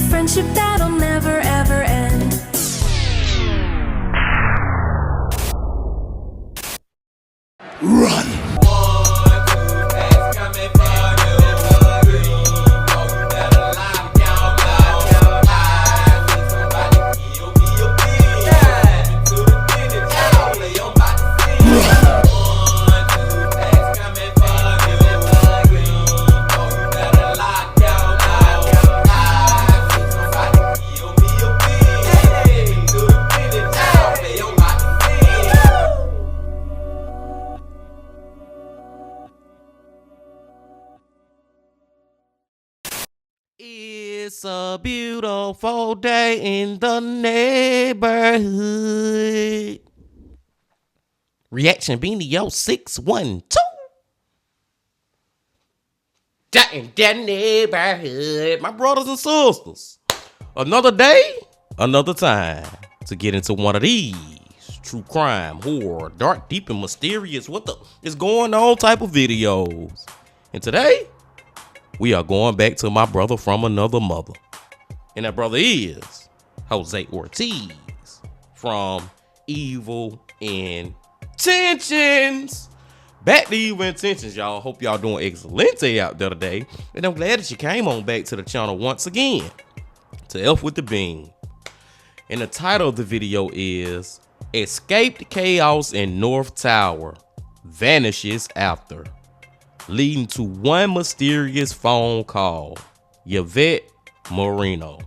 friendship that'll never ever end. Run! It's a beautiful day in the neighborhood. Reaction Beanie Yo 612. In that neighborhood. My brothers and sisters. Another day, another time to get into one of these true crime, horror, dark, deep, and mysterious, what the is going on type of videos. And today, we are going back to my brother from another mother. And that brother is Jose Ortiz from Evil Intentions. Back to Evil Intentions, y'all. Hope y'all doing excellent out there today. And I'm glad that you came on back to the channel once again to F with the Bean. And the title of the video is Escaped Chaos in North Tower Vanishes After, leading to one mysterious phone call. Yvette Moreno.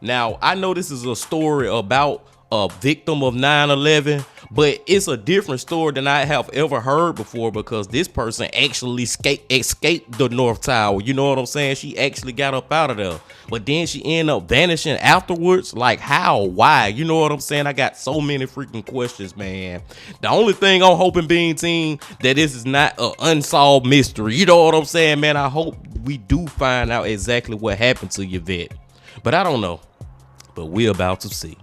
Now, I know this is a story about a victim of 9/11, but it's a different story than I have ever heard before because this person actually escaped the North Tower. You know what I'm saying? She actually got up out of there, but then she ended up vanishing afterwards. Like how? Why? You know what I'm saying? I got so many freaking questions, man. The only thing I'm hoping, Bean Team, that this is not an unsolved mystery. You know what I'm saying, man? I hope we do find out exactly what happened to Yvette, but I don't know. But we're about to see.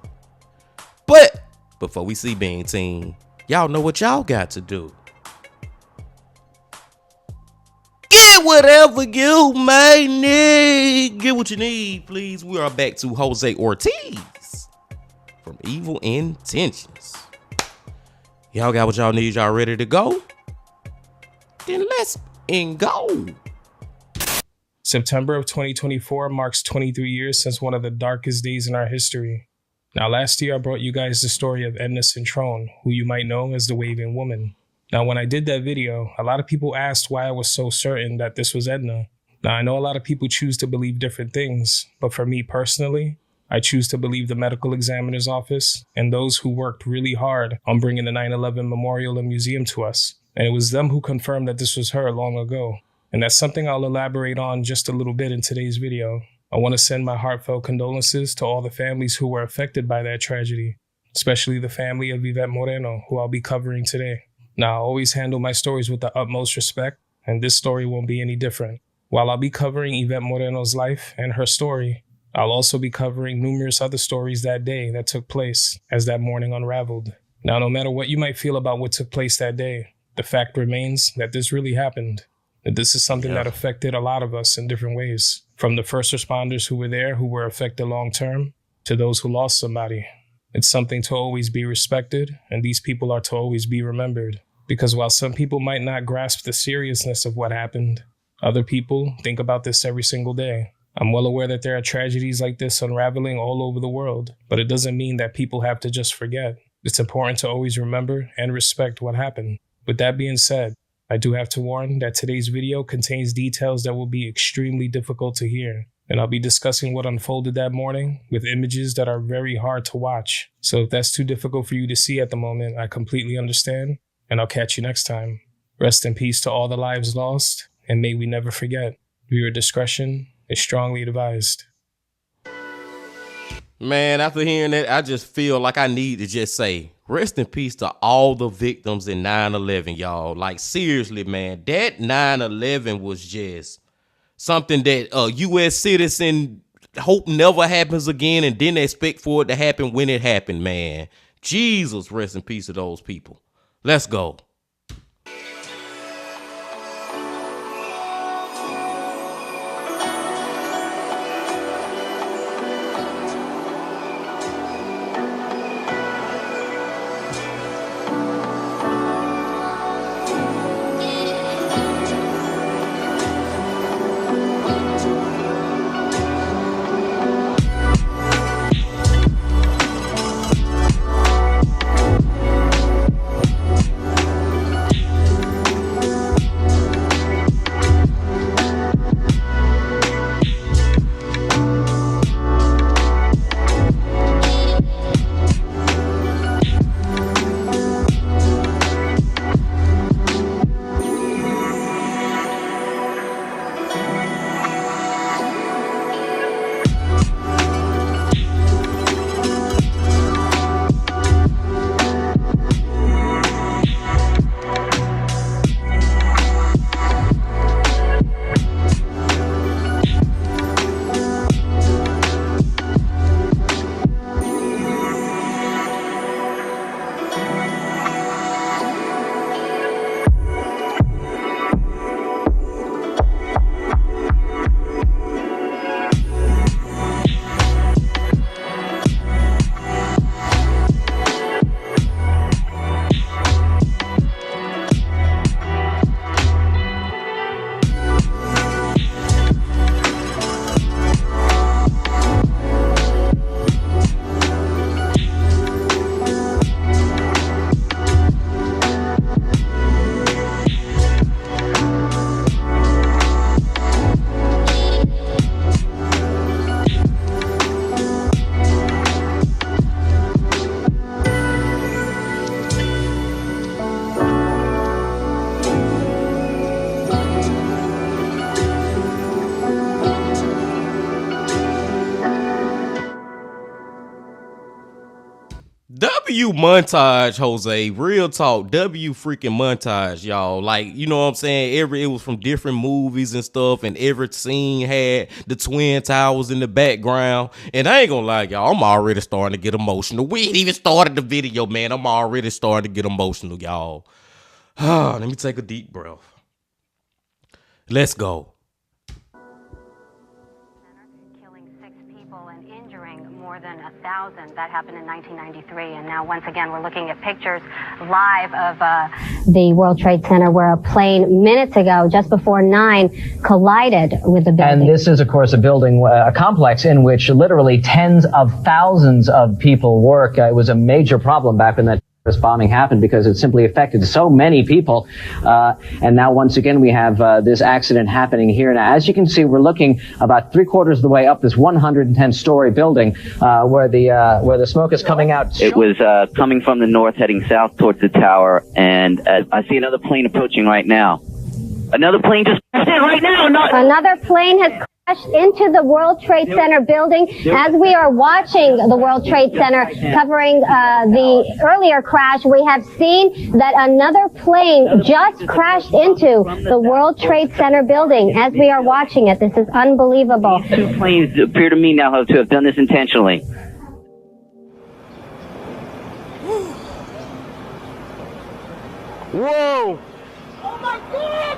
But before we see, Bean Team, y'all know what y'all got to do. Get whatever you may need. Get what you need, please. We are back to Jose Ortiz from Evil Intentions. Y'all got what y'all need. Y'all ready to go? Then let's go. September of 2024 marks 23 years since one of the darkest days in our history. Now, last year I brought you guys the story of Edna Cintrone, who you might know as the Waving Woman. Now, when I did that video, a lot of people asked why I was so certain that this was Edna. Now, I know a lot of people choose to believe different things, but for me personally, I choose to believe the medical examiner's office and those who worked really hard on bringing the 9/11 memorial and museum to us. And it was them who confirmed that this was her long ago. And that's something I'll elaborate on just a little bit in today's video. I want to send my heartfelt condolences to all the families who were affected by that tragedy, especially the family of Yvette Moreno, who I'll be covering today. Now, I always handle my stories with the utmost respect, and this story won't be any different. While I'll be covering Yvette Moreno's life and her story, I'll also be covering numerous other stories that day that took place as that morning unraveled. Now, no matter what you might feel about what took place that day, the fact remains that this really happened. That this is something that affected a lot of us in different ways. From the first responders who were there, who were affected long term, to those who lost somebody. It's something to always be respected, and these people are to always be remembered. Because while some people might not grasp the seriousness of what happened, other people think about this every single day. I'm well aware that there are tragedies like this unraveling all over the world, but it doesn't mean that people have to just forget. It's important to always remember and respect what happened. With that being said, I do have to warn that today's video contains details that will be extremely difficult to hear, and I'll be discussing what unfolded that morning with images that are very hard to watch. So if that's too difficult for you to see at the moment, I completely understand, and I'll catch you next time. Rest in peace to all the lives lost, and may we never forget. Viewer discretion is strongly advised. Man, after hearing that, I just feel like I need to just say, rest in peace to all the victims in 9/11, y'all. Like, seriously, man, that 9/11 was just something that a U.S. citizen hope never happens again and didn't expect for it to happen when it happened, man. Jesus, rest in peace to those people. Let's go. montage, Jose. Real talk. W freaking montage, y'all. Like, you know what I'm saying? It was from different movies and stuff, and every scene had the Twin Towers in the background. And I ain't gonna lie, y'all, I'm already starting to get emotional. We ain't even started the video, man. I'm already starting to get emotional, y'all. Let me take a deep breath. Let's go. Killing 6 people and injuring more than 1,000. That happened in 1993. And now, once again, we're looking at pictures live of the World Trade Center where a plane minutes ago, just before 9, collided with the building. And this is, of course, a building, a complex in which literally tens of thousands of people work. It was a major problem back when that this bombing happened because it simply affected so many people. And now once again, we have this accident happening here. Now, as you can see, we're looking about 3/4 of the way up this 110-story building where the smoke is coming out. It was coming from the north, heading south towards the tower. And I see another plane approaching right now. Another plane just crashed in right now. Another plane has crashed into the World Trade Center building. As we are watching the World Trade Center covering the earlier crash, we have seen that another plane just crashed into the World Trade Center building. As we are watching it, this is unbelievable. These 2 planes appear to me now to have done this intentionally. Whoa! Oh my God!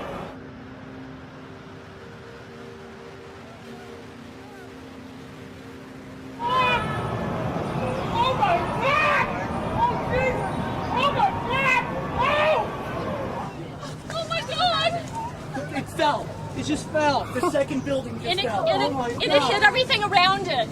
Oh my God! Oh Jesus! Oh my God! Oh! Oh my God! It fell. It just fell. The second building just fell. And it hit everything around it.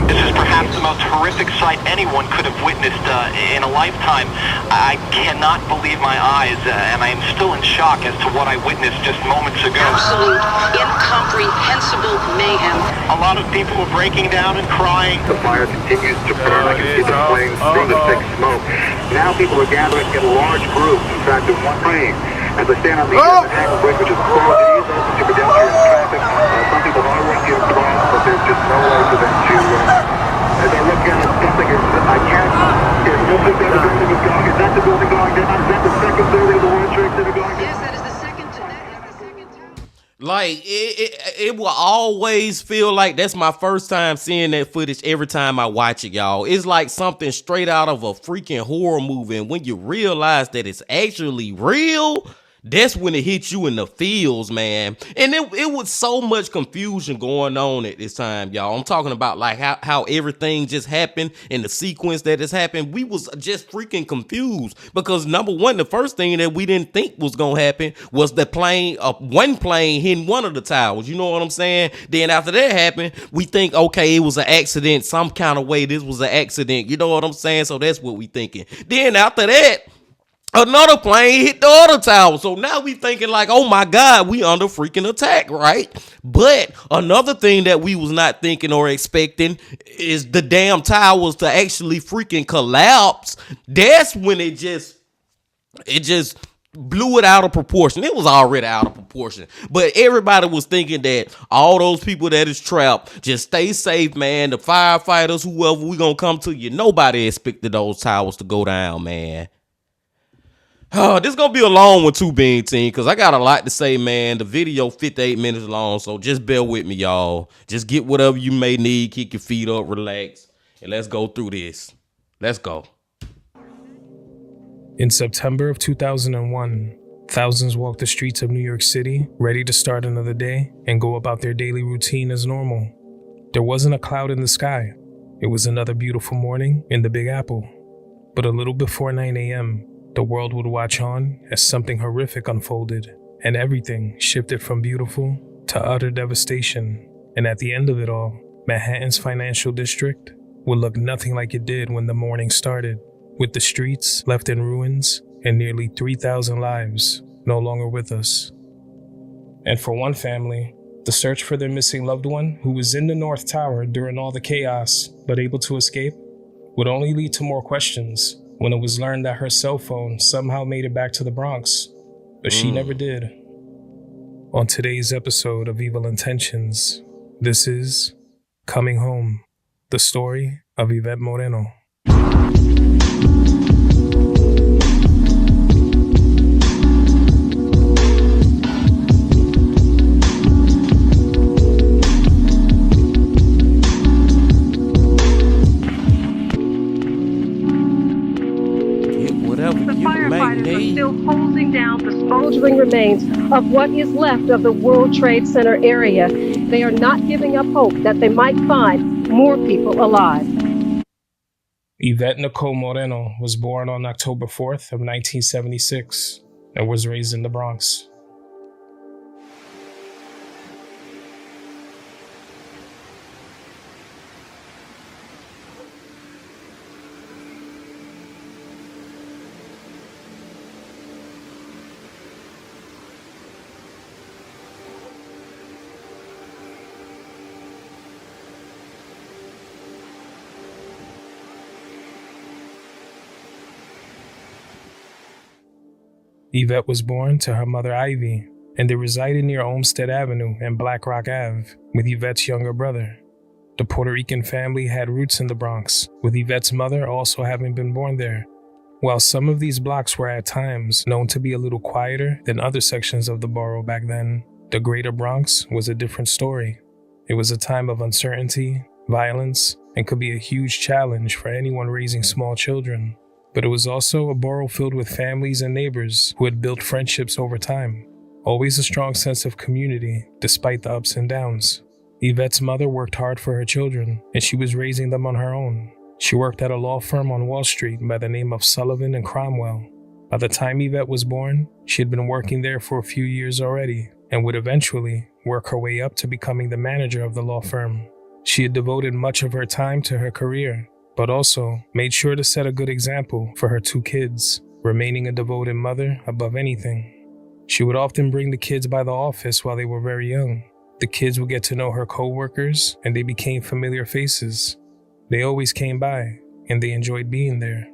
This is perhaps the most horrific sight anyone could have witnessed in a lifetime. I cannot believe my eyes, and I am still in shock as to what I witnessed just moments ago. Absolute, incomprehensible mayhem. A lot of people were breaking down and crying. The fire continues to burn. I can see the flames through the thick smoke. Now people are gathering in large groups. In fact, in one plane. As I stand on the Hangar Bridge, which is closed, it is open to pedestrian traffic. Some people are working across, but there's just no way for them to. As I look at it, something is. I can't. It looks like that the building is going. Is that the building going down? Is that the second building of the World Trade Center going down? Yes, that is the second tower. Like, it will always feel like that's my first time seeing that footage every time I watch it, y'all. It's like something straight out of a freaking horror movie. And when you realize that it's actually real, that's when it hits you in the feels, man. And it was so much confusion going on at this time, y'all. I'm talking about like how everything just happened in the sequence that has happened. We was just freaking confused because number one, the first thing that we didn't think was gonna happen was the plane, one plane hitting one of the towers. You know what I'm saying? Then after that happened, we think, okay, it was an accident, some kind of way. This was an accident. You know what I'm saying? So that's what we thinking. Then after that, another plane hit the other tower. So now we thinking like, oh my God, we under freaking attack, right? But another thing that we was not thinking or expecting is the damn towers to actually freaking collapse. That's when it just blew it out of proportion. It was already out of proportion. But everybody was thinking that all those people that is trapped, just stay safe, man. The firefighters, whoever we gonna come to you. Nobody expected those towers to go down, man. Oh, this is going to be a long one too, Bean Team, because I got a lot to say, man. The video 58 minutes long, so just bear with me, y'all. Just get whatever you may need, kick your feet up, relax, and let's go through this. Let's go. In September of 2001, thousands walked the streets of New York City, ready to start another day and go about their daily routine as normal. There wasn't a cloud in the sky. It was another beautiful morning in the Big Apple. But a little before 9 a.m., the world would watch on as something horrific unfolded, and everything shifted from beautiful to utter devastation. And at the end of it all, Manhattan's financial district would look nothing like it did when the morning started, with the streets left in ruins and nearly 3,000 lives no longer with us. And for one family, the search for their missing loved one who was in the North Tower during all the chaos but able to escape would only lead to more questions when it was learned that her cell phone somehow made it back to the Bronx, but she never did. On today's episode of Evil Intentions, this is Coming Home, the story of Yvette Moreno. remains of what is left of the World Trade Center area. They are not giving up hope that they might find more people alive. Yvette Nicole Moreno was born on October 4th of 1976 and was raised in the Bronx. Yvette was born to her mother Ivy, and they resided near Olmsted Avenue and Black Rock Ave with Yvette's younger brother. The Puerto Rican family had roots in the Bronx, with Yvette's mother also having been born there. While some of these blocks were at times known to be a little quieter than other sections of the borough back then, the Greater Bronx was a different story. It was a time of uncertainty, violence, and could be a huge challenge for anyone raising small children. But it was also a borough filled with families and neighbors who had built friendships over time. Always a strong sense of community, despite the ups and downs. Yvette's mother worked hard for her children, and she was raising them on her own. She worked at a law firm on Wall Street by the name of Sullivan and Cromwell. By the time Yvette was born, she had been working there for a few years already, and would eventually work her way up to becoming the manager of the law firm. She had devoted much of her time to her career, but also made sure to set a good example for her two kids, remaining a devoted mother above anything. She would often bring the kids by the office while they were very young. The kids would get to know her co-workers, and they became familiar faces. They always came by, and they enjoyed being there.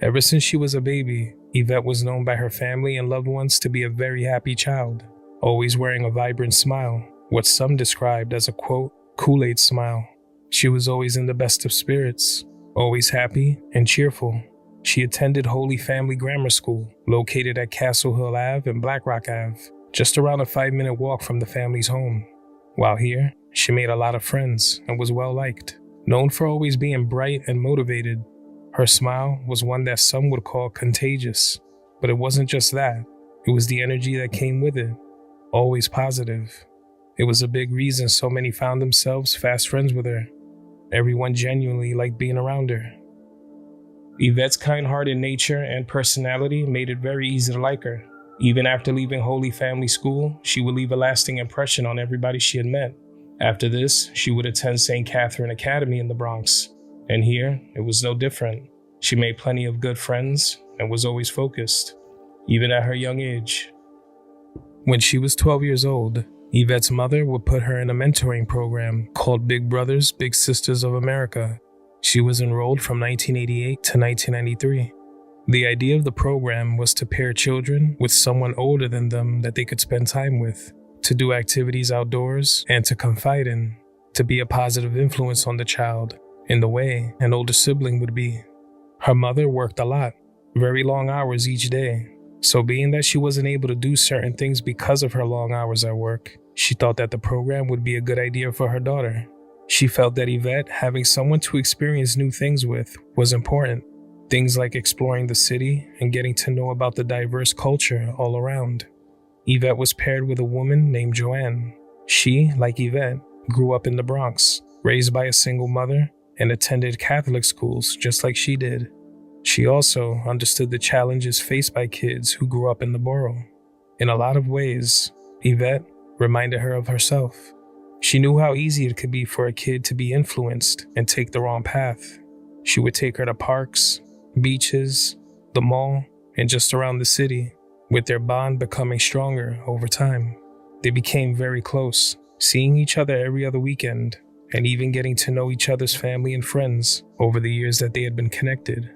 Ever since she was a baby, Yvette was known by her family and loved ones to be a very happy child, always wearing a vibrant smile, what some described as a, quote, Kool-Aid smile. She was always in the best of spirits, always happy and cheerful. She attended Holy Family Grammar School, located at Castle Hill Ave and Black Rock Ave, just around a 5-minute walk from the family's home. While here, she made a lot of friends and was well liked. Known for always being bright and motivated, her smile was one that some would call contagious. But it wasn't just that, it was the energy that came with it, always positive. It was a big reason so many found themselves fast friends with her. Everyone genuinely liked being around her. Yvette's kind-hearted nature and personality made it very easy to like her. Even after leaving Holy Family School, she would leave a lasting impression on everybody she had met. After this, she would attend St. Catherine Academy in the Bronx. And here, it was no different. She made plenty of good friends and was always focused, even at her young age. When she was 12 years old, Yvette's mother would put her in a mentoring program called Big Brothers, Big Sisters of America. She was enrolled from 1988 to 1993. The idea of the program was to pair children with someone older than them that they could spend time with, to do activities outdoors, and to confide in, to be a positive influence on the child in the way an older sibling would be. Her mother worked a lot, very long hours each day. So being that she wasn't able to do certain things because of her long hours at work, she thought that the program would be a good idea for her daughter. She felt that Yvette having someone to experience new things with was important. Things like exploring the city and getting to know about the diverse culture all around. Yvette was paired with a woman named Joanne. She, like Yvette, grew up in the Bronx, raised by a single mother, and attended Catholic schools just like she did. She also understood the challenges faced by kids who grew up in the borough. In a lot of ways, Yvette reminded her of herself. She knew how easy it could be for a kid to be influenced and take the wrong path. She would take her to parks, beaches, the mall, and just around the city, with their bond becoming stronger over time. They became very close, seeing each other every other weekend, and even getting to know each other's family and friends over the years that they had been connected.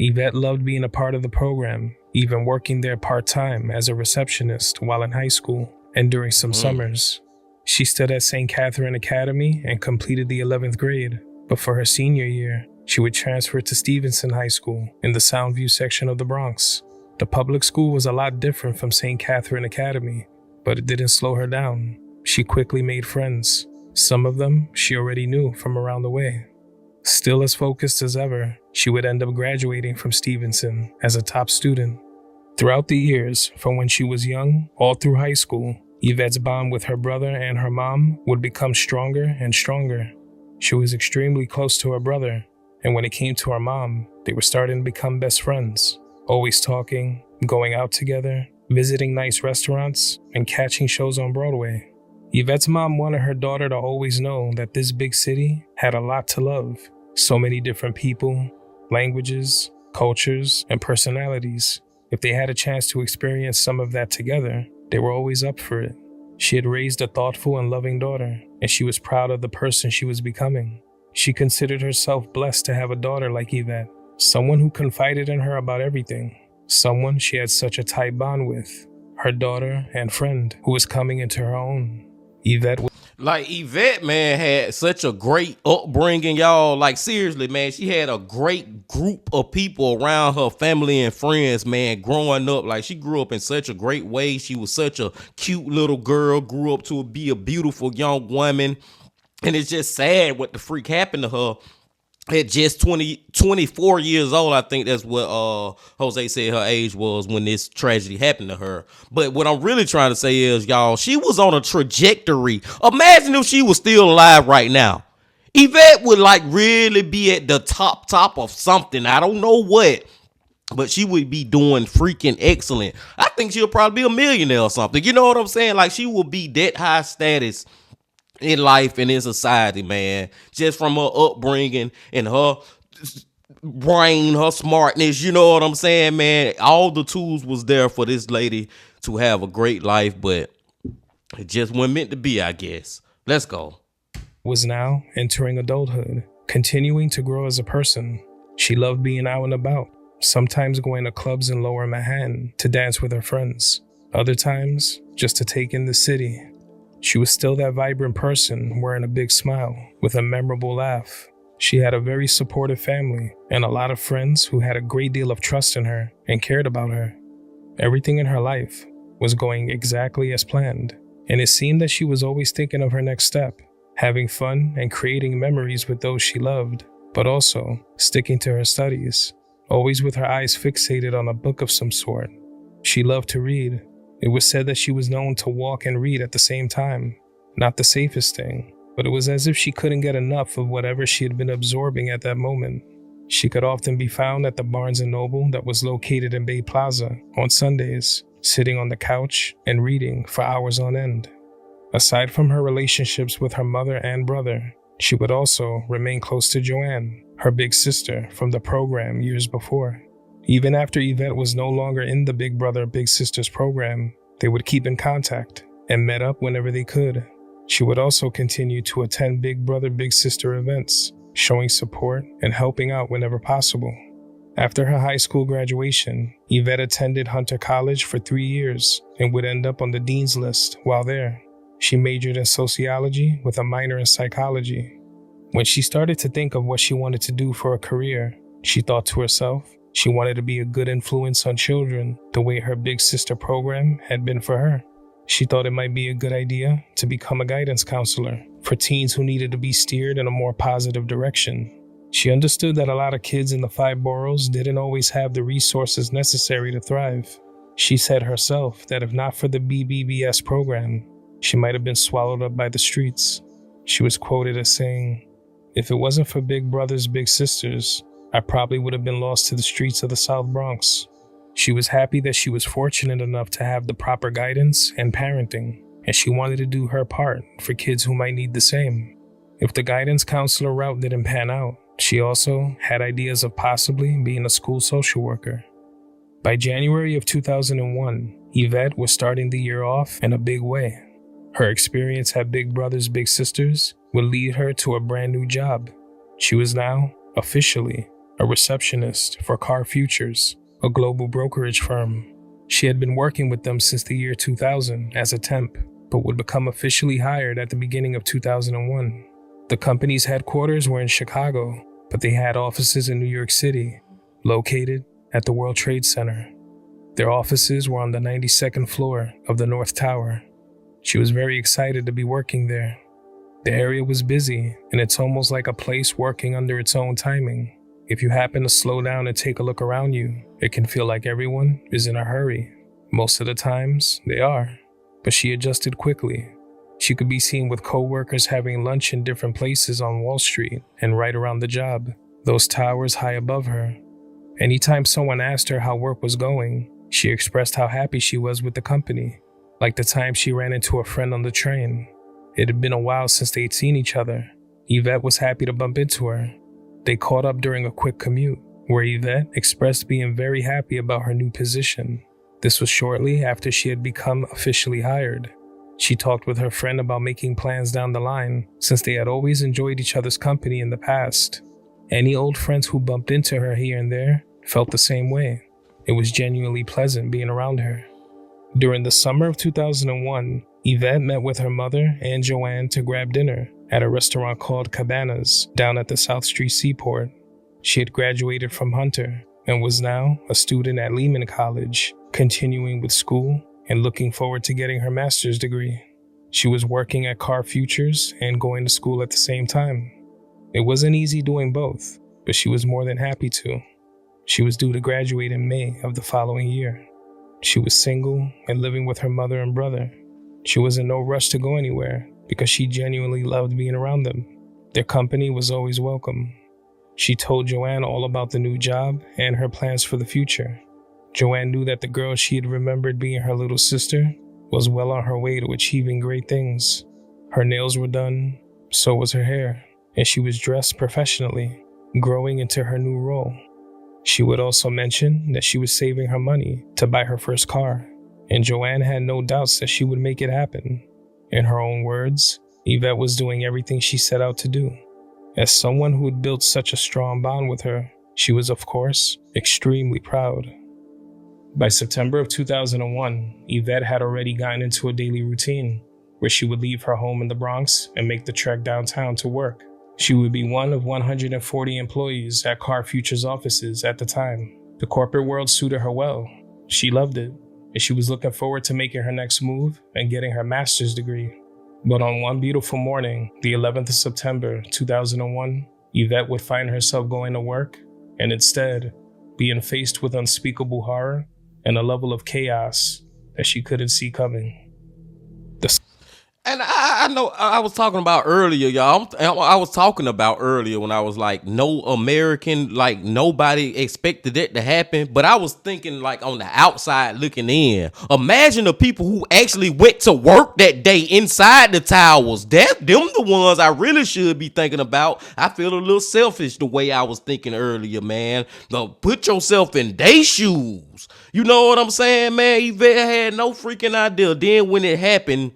Yvette loved being a part of the program, even working there part-time as a receptionist while in high school and during some summers. She stood at St. Catherine Academy and completed the 11th grade, but for her senior year, she would transfer to Stevenson High School in the Soundview section of the Bronx. The public school was a lot different from St. Catherine Academy, but it didn't slow her down. She quickly made friends. Some of them she already knew from around the way. Still as focused as ever, she would end up graduating from Stevenson as a top student. Throughout the years, from when she was young, all through high school, Yvette's bond with her brother and her mom would become stronger and stronger. She was extremely close to her brother, and when it came to her mom, they were starting to become best friends, always talking, going out together, visiting nice restaurants, and catching shows on Broadway. Yvette's mom wanted her daughter to always know that this big city had a lot to love. So many different people, languages, cultures, and personalities. If they had a chance to experience some of that together, they were always up for it. She had raised a thoughtful and loving daughter, and she was proud of the person she was becoming. She considered herself blessed to have a daughter like Yvette, someone who confided in her about everything, someone she had such a tight bond with, her daughter and friend who was coming into her own. Yvette, man, had such a great upbringing, y'all. Like, seriously, man, she had a great group of people around her, family and friends, man, growing up. Like, she grew up in such a great way. She was such a cute little girl, grew up to be a beautiful young woman. And it's just sad what the freak happened to her at just 24 years old. I think that's what Jose said her age was when this tragedy happened to her. But what I'm really trying to say is, y'all, she was on a trajectory. Imagine if she was still alive right now. Yvette would like really be at the top of something. I don't know what, but she would be doing freaking excellent. I think she'll probably be a millionaire or something. You know what I'm saying? Like, she will be that high status in life and in society, man, just from her upbringing and her brain, her smartness. You know what I'm saying, man? All the tools was there for this lady to have a great life, but it just wasn't meant to be, I guess. Let's go. Was now entering adulthood, continuing to grow as a person. She loved being out and about, sometimes going to clubs in Lower Manhattan to dance with her friends, other times just to take in the city. She was still that vibrant person wearing a big smile with a memorable laugh. She had a very supportive family and a lot of friends who had a great deal of trust in her and cared about her. Everything in her life was going exactly as planned, and it seemed that she was always thinking of her next step, having fun and creating memories with those she loved, but also sticking to her studies, always with her eyes fixated on a book of some sort. She loved to read. It was said that she was known to walk and read at the same time. Not the safest thing, but it was as if she couldn't get enough of whatever she had been absorbing at that moment. She could often be found at the Barnes & Noble that was located in Bay Plaza on Sundays, sitting on the couch and reading for hours on end. Aside from her relationships with her mother and brother, she would also remain close to Joanne, her big sister from the program years before. Even after Yvette was no longer in the Big Brother Big Sisters program, they would keep in contact and met up whenever they could. She would also continue to attend Big Brother Big Sister events, showing support and helping out whenever possible. After her high school graduation, Yvette attended Hunter College for 3 years and would end up on the dean's list while there. She majored in sociology with a minor in psychology. When she started to think of what she wanted to do for a career, she thought to herself, she wanted to be a good influence on children the way her Big Sister program had been for her. She thought it might be a good idea to become a guidance counselor for teens who needed to be steered in a more positive direction. She understood that a lot of kids in the 5 boroughs didn't always have the resources necessary to thrive. She said herself that if not for the BBBS program, she might have been swallowed up by the streets. She was quoted as saying, "If it wasn't for Big Brothers Big Sisters, I probably would have been lost to the streets of the South Bronx." She was happy that she was fortunate enough to have the proper guidance and parenting, and she wanted to do her part for kids who might need the same. If the guidance counselor route didn't pan out, she also had ideas of possibly being a school social worker. By January of 2001, Yvette was starting the year off in a big way. Her experience at Big Brothers Big Sisters would lead her to a brand new job. She was now, officially, a receptionist for Car Futures, a global brokerage firm. She had been working with them since the year 2000 as a temp, but would become officially hired at the beginning of 2001. The company's headquarters were in Chicago, but they had offices in New York City, located at the World Trade Center. Their offices were on the 92nd floor of the North Tower. She was very excited to be working there. The area was busy, and it's almost like a place working under its own timing. If you happen to slow down and take a look around you, it can feel like everyone is in a hurry. Most of the times, they are. But she adjusted quickly. She could be seen with co-workers having lunch in different places on Wall Street and right around the job, those towers high above her. Anytime someone asked her how work was going, she expressed how happy she was with the company, like the time she ran into a friend on the train. It had been a while since they'd seen each other. Yvette was happy to bump into her. They caught up during a quick commute, where Yvette expressed being very happy about her new position. This was shortly after she had become officially hired. She talked with her friend about making plans down the line, since they had always enjoyed each other's company in the past. Any old friends who bumped into her here and there felt the same way. It was genuinely pleasant being around her. During the summer of 2001, Yvette met with her mother and Joanne to grab dinner at a restaurant called Cabanas down at the South Street Seaport. She had graduated from Hunter and was now a student at Lehman College, continuing with school and looking forward to getting her master's degree. She was working at Car Futures and going to school at the same time. It wasn't easy doing both, but she was more than happy to. She was due to graduate in May of the following year. She was single and living with her mother and brother. She was in no rush to go anywhere because she genuinely loved being around them. Their company was always welcome. She told Joanne all about the new job and her plans for the future. Joanne knew that the girl she had remembered being her little sister was well on her way to achieving great things. Her nails were done, so was her hair, and she was dressed professionally, growing into her new role. She would also mention that she was saving her money to buy her first car, and Joanne had no doubts that she would make it happen. In her own words, Yvette was doing everything she set out to do. As someone who had built such a strong bond with her, she was, of course, extremely proud. By September of 2001, Yvette had already gotten into a daily routine where she would leave her home in the Bronx and make the trek downtown to work. She would be one of 140 employees at Car Futures offices at the time. The corporate world suited her well. She loved it, and she was looking forward to making her next move and getting her master's degree. But on one beautiful morning, the 11th of September 2001, Yvette would find herself going to work and instead being faced with unspeakable horror and a level of chaos that she couldn't see coming. And I know I was talking about earlier, y'all. I was talking about earlier when I was like, no American, like nobody expected it to happen. But I was thinking like on the outside looking in. Imagine the people who actually went to work that day inside the towers. Them the ones I really should be thinking about. I feel a little selfish the way I was thinking earlier, man. Now, put yourself in their shoes. You know what I'm saying, man? Yvette had no freaking idea. Then when it happened,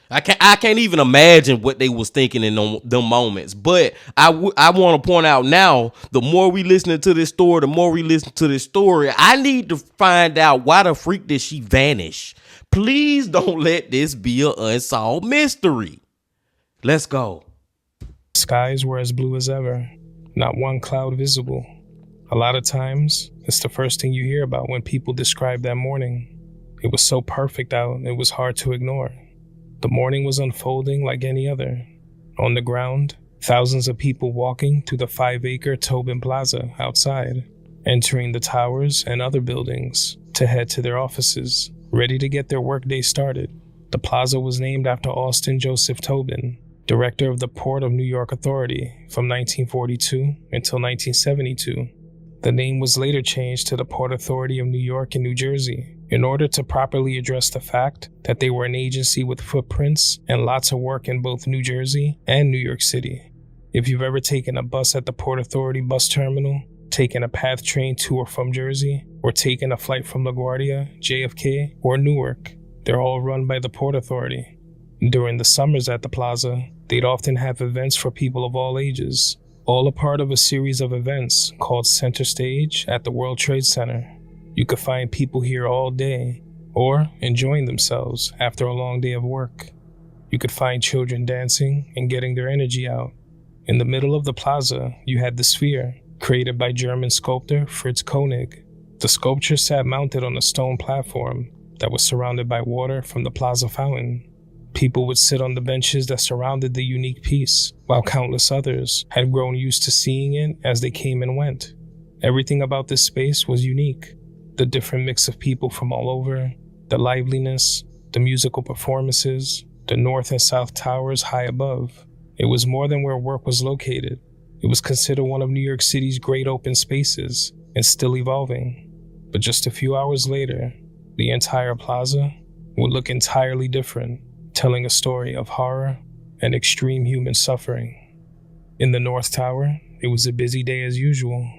I can't even imagine what they was thinking in them moments. But I want to point out now, the more we listen to this story, I need to find out why the freak did she vanish. Please don't let this be an unsolved mystery. Let's go. Skies were as blue as ever, not one cloud visible. A lot of times, it's the first thing you hear about when people describe that morning. It was so perfect out, it was hard to ignore. The morning was unfolding like any other. On the ground, thousands of people walking through the 5-acre Tobin Plaza outside, entering the towers and other buildings to head to their offices, ready to get their workday started. The plaza was named after Austin Joseph Tobin, director of the Port of New York Authority from 1942 until 1972. The name was later changed to the Port Authority of New York and New Jersey in order to properly address the fact that they were an agency with footprints and lots of work in both New Jersey and New York City. If you've ever taken a bus at the Port Authority bus terminal, taken a PATH train to or from Jersey, or taken a flight from LaGuardia, JFK, or Newark, they're all run by the Port Authority. During the summers at the plaza, they'd often have events for people of all ages, all a part of a series of events called Center Stage at the World Trade Center. You could find people here all day, or enjoying themselves after a long day of work. You could find children dancing and getting their energy out. In the middle of the plaza, you had the Sphere, created by German sculptor Fritz Koenig. The sculpture sat mounted on a stone platform that was surrounded by water from the plaza fountain. People would sit on the benches that surrounded the unique piece, while countless others had grown used to seeing it as they came and went. Everything about this space was unique. The different mix of people from all over, the liveliness, the musical performances, the north and south towers high above. It was more than where work was located. It was considered one of New York City's great open spaces and still evolving. But just a few hours later, the entire plaza would look entirely different, telling a story of horror and extreme human suffering. In the North Tower, it was a busy day as usual.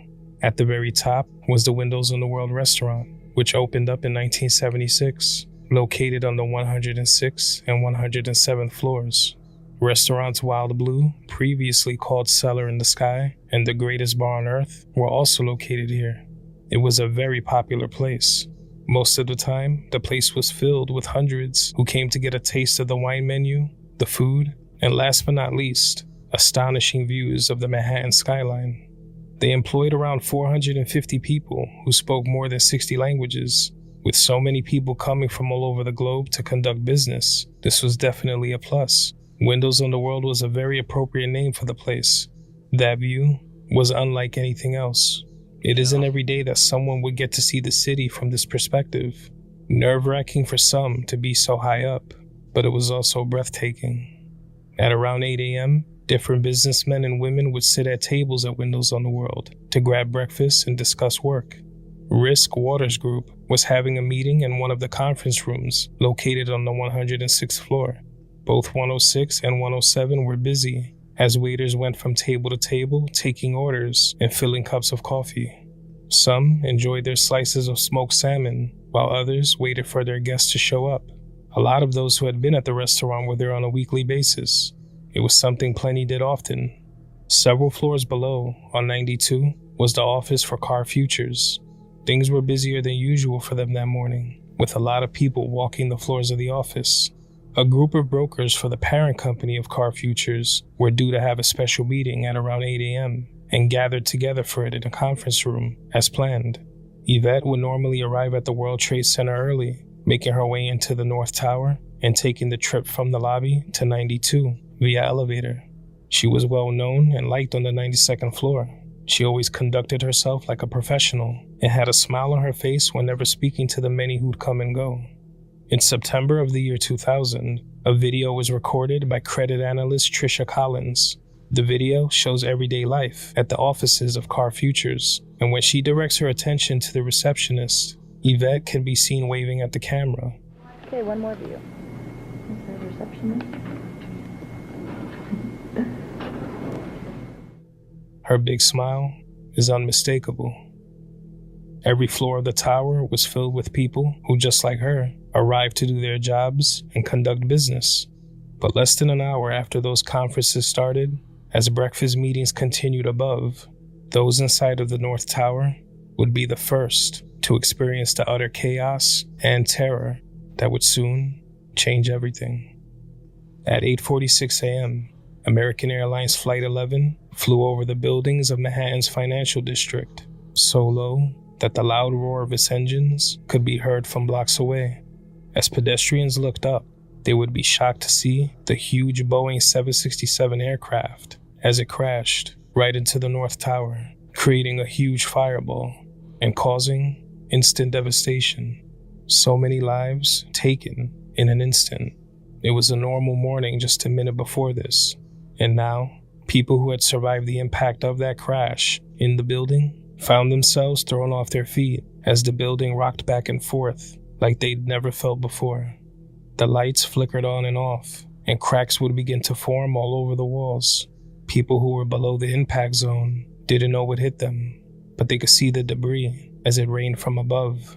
At the very top was the Windows on the World restaurant, which opened up in 1976, located on the 106th and 107th floors. Restaurants Wild Blue, previously called Cellar in the Sky, and The Greatest Bar on Earth were also located here. It was a very popular place. Most of the time, the place was filled with hundreds who came to get a taste of the wine menu, the food, and last but not least, astonishing views of the Manhattan skyline. They employed around 450 people who spoke more than 60 languages. With so many people coming from all over the globe to conduct business, this was definitely a plus. Windows on the World was a very appropriate name for the place. That view was unlike anything else. It isn't every day that someone would get to see the city from this perspective. Nerve-wracking for some to be so high up, but it was also breathtaking. At around 8 a.m., different businessmen and women would sit at tables at Windows on the World to grab breakfast and discuss work. Risk Waters Group was having a meeting in one of the conference rooms located on the 106th floor. Both 106 and 107 were busy as waiters went from table to table taking orders and filling cups of coffee. Some enjoyed their slices of smoked salmon, while others waited for their guests to show up. A lot of those who had been at the restaurant were there on a weekly basis. It was something Plenty did often. Several floors below, on 92, was the office for Car Futures. Things were busier than usual for them that morning, with a lot of people walking the floors of the office. A group of brokers for the parent company of Car Futures were due to have a special meeting at around 8 a.m. and gathered together for it in a conference room, as planned. Yvette would normally arrive at the World Trade Center early, making her way into the North Tower and taking the trip from the lobby to 92 via elevator. She was well known and liked on the 92nd floor. She always conducted herself like a professional and had a smile on her face whenever speaking to the many who'd come and go. In September of the year 2000, a video was recorded by credit analyst Trisha Collins. The video shows everyday life at the offices of Car Futures, and when she directs her attention to the receptionist, Yvette can be seen waving at the camera. Okay, one more view. Is that a receptionist? Her big smile is unmistakable. Every floor of the tower was filled with people who, just like her, arrived to do their jobs and conduct business. But less than an hour after those conferences started, as breakfast meetings continued above, those inside of the North Tower would be the first to experience the utter chaos and terror that would soon change everything. At 8:46 a.m., American Airlines Flight 11 flew over the buildings of Manhattan's financial district, so low that the loud roar of its engines could be heard from blocks away. As pedestrians looked up, they would be shocked to see the huge Boeing 767 aircraft as it crashed right into the North Tower, creating a huge fireball and causing instant devastation. So many lives taken in an instant. It was a normal morning just a minute before this, and now people who had survived the impact of that crash in the building found themselves thrown off their feet as the building rocked back and forth like they'd never felt before. The lights flickered on and off, and cracks would begin to form all over the walls. People who were below the impact zone didn't know what hit them, but they could see the debris as it rained from above.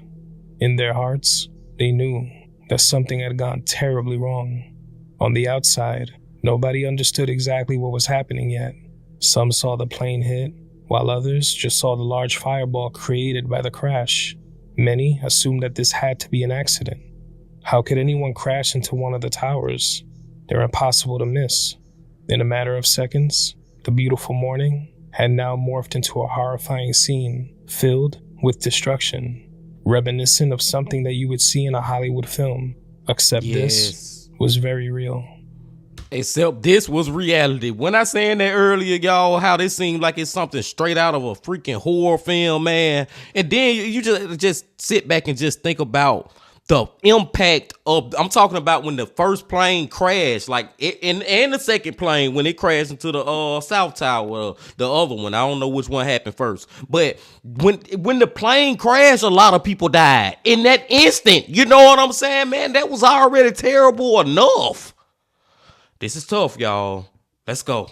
In their hearts, they knew that something had gone terribly wrong. On the outside, nobody understood exactly what was happening yet. Some saw the plane hit, while others just saw the large fireball created by the crash. Many assumed that this had to be an accident. How could anyone crash into one of the towers? They're impossible to miss. In a matter of seconds, the beautiful morning had now morphed into a horrifying scene filled with destruction, reminiscent of something that you would see in a Hollywood film. Except this was very real. Except this was reality. When I saying that earlier, y'all, how this seemed like it's something straight out of a freaking horror film, man. And then you just sit back and just think about the impact of, I'm talking about when the first plane crashed, like and the second plane when it crashed into the South Tower, the other one. I don't know which one happened first. But when the plane crashed, a lot of people died in that instant. You know what I'm saying, man? That was already terrible enough. This is tough, y'all. Let's go.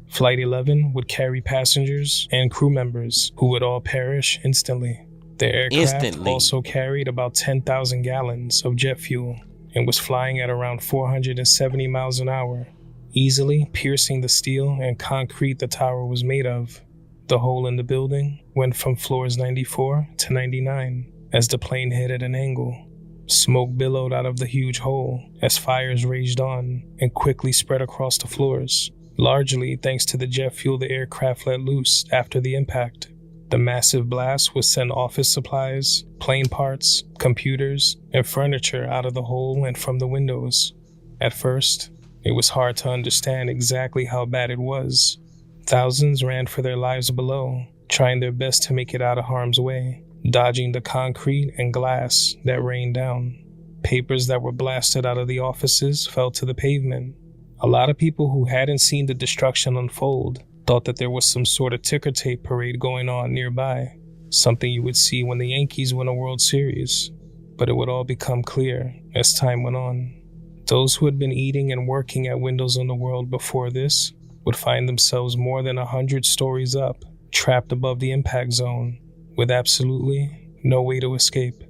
Flight 11 would carry passengers and crew members who would all perish instantly. The aircraft also carried about 10,000 gallons of jet fuel and was flying at around 470 miles an hour, easily piercing the steel and concrete the tower was made of. The hole in the building went from floors 94 to 99 as the plane hit at an angle. Smoke billowed out of the huge hole as fires raged on and quickly spread across the floors, largely thanks to the jet fuel the aircraft let loose after the impact. The massive blast would send office supplies, plane parts, computers, and furniture out of the hole and from the windows. At first, it was hard to understand exactly how bad it was. Thousands ran for their lives below, trying their best to make it out of harm's way, dodging the concrete and glass that rained down. Papers that were blasted out of the offices fell to the pavement. A lot of people who hadn't seen the destruction unfold thought that there was some sort of ticker tape parade going on nearby, something you would see when the Yankees win a World Series. But it would all become clear as time went on. Those who had been eating and working at Windows on the World before this would find themselves more than 100 stories up, trapped above the impact zone, with absolutely no way to escape.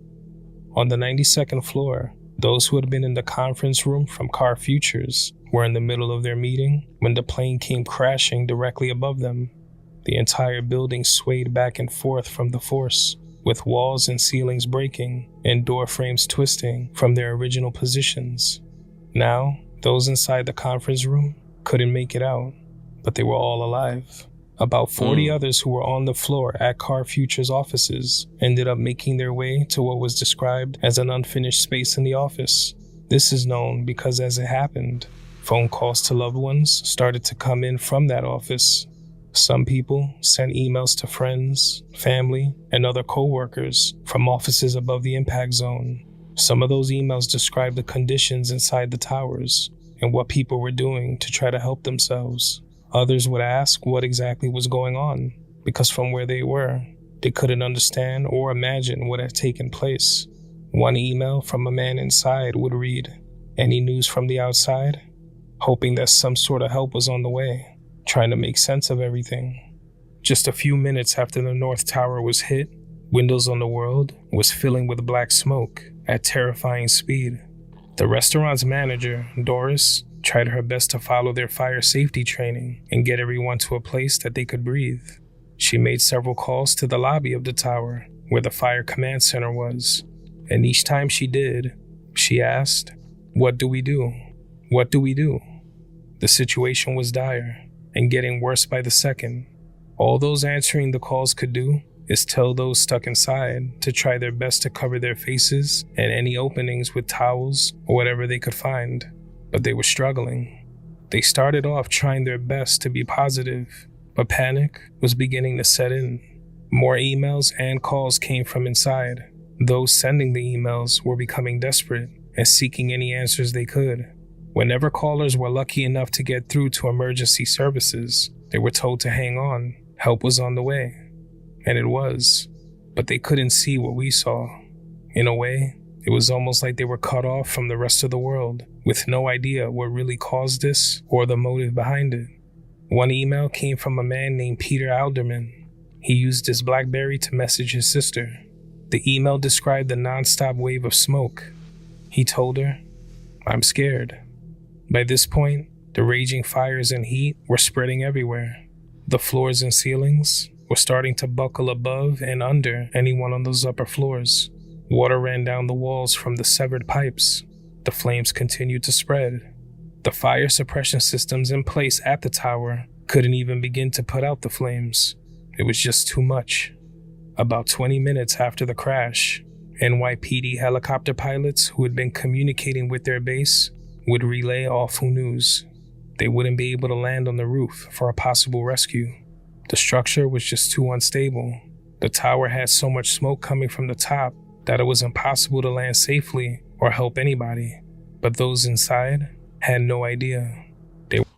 On the 92nd floor, those who had been in the conference room from Car Futures were in the middle of their meeting when the plane came crashing directly above them. The entire building swayed back and forth from the force, with walls and ceilings breaking and door frames twisting from their original positions. Now, those inside the conference room couldn't make it out, but they were all alive. About 40 others who were on the floor at Car Futures offices ended up making their way to what was described as an unfinished space in the office. This is known because as it happened, phone calls to loved ones started to come in from that office. Some people sent emails to friends, family, and other co-workers from offices above the impact zone. Some of those emails described the conditions inside the towers and what people were doing to try to help themselves. Others would ask what exactly was going on, because from where they were, they couldn't understand or imagine what had taken place. One email from a man inside would read, "Any news from the outside?" hoping that some sort of help was on the way, trying to make sense of everything. Just a few minutes after the North Tower was hit, Windows on the World was filling with black smoke at terrifying speed. The restaurant's manager, Doris, tried her best to follow their fire safety training and get everyone to a place that they could breathe. She made several calls to the lobby of the tower, where the fire command center was, and each time she did, she asked, "What do we do? What do we do?" The situation was dire and getting worse by the second. All those answering the calls could do is tell those stuck inside to try their best to cover their faces and any openings with towels or whatever they could find. But they were struggling. They started off trying their best to be positive, but panic was beginning to set in. More emails and calls came from inside. Those sending the emails were becoming desperate and seeking any answers they could. Whenever callers were lucky enough to get through to emergency services, they were told to hang on, help was on the way. And it was, but they couldn't see what we saw. In a way, it was almost like they were cut off from the rest of the world, with no idea what really caused this or the motive behind it. One email came from a man named Peter Alderman. He used his BlackBerry to message his sister. The email described the nonstop wave of smoke. He told her, "I'm scared." By this point, the raging fires and heat were spreading everywhere. The floors and ceilings were starting to buckle above and under anyone on those upper floors. Water ran down the walls from the severed pipes. The flames continued to spread. The fire suppression systems in place at the tower couldn't even begin to put out the flames. It was just too much. About 20 minutes after the crash, NYPD helicopter pilots who had been communicating with their base would relay awful news. They wouldn't be able to land on the roof for a possible rescue. The structure was just too unstable. The tower had so much smoke coming from the top that it was impossible to land safely or help anybody. But those inside had no idea.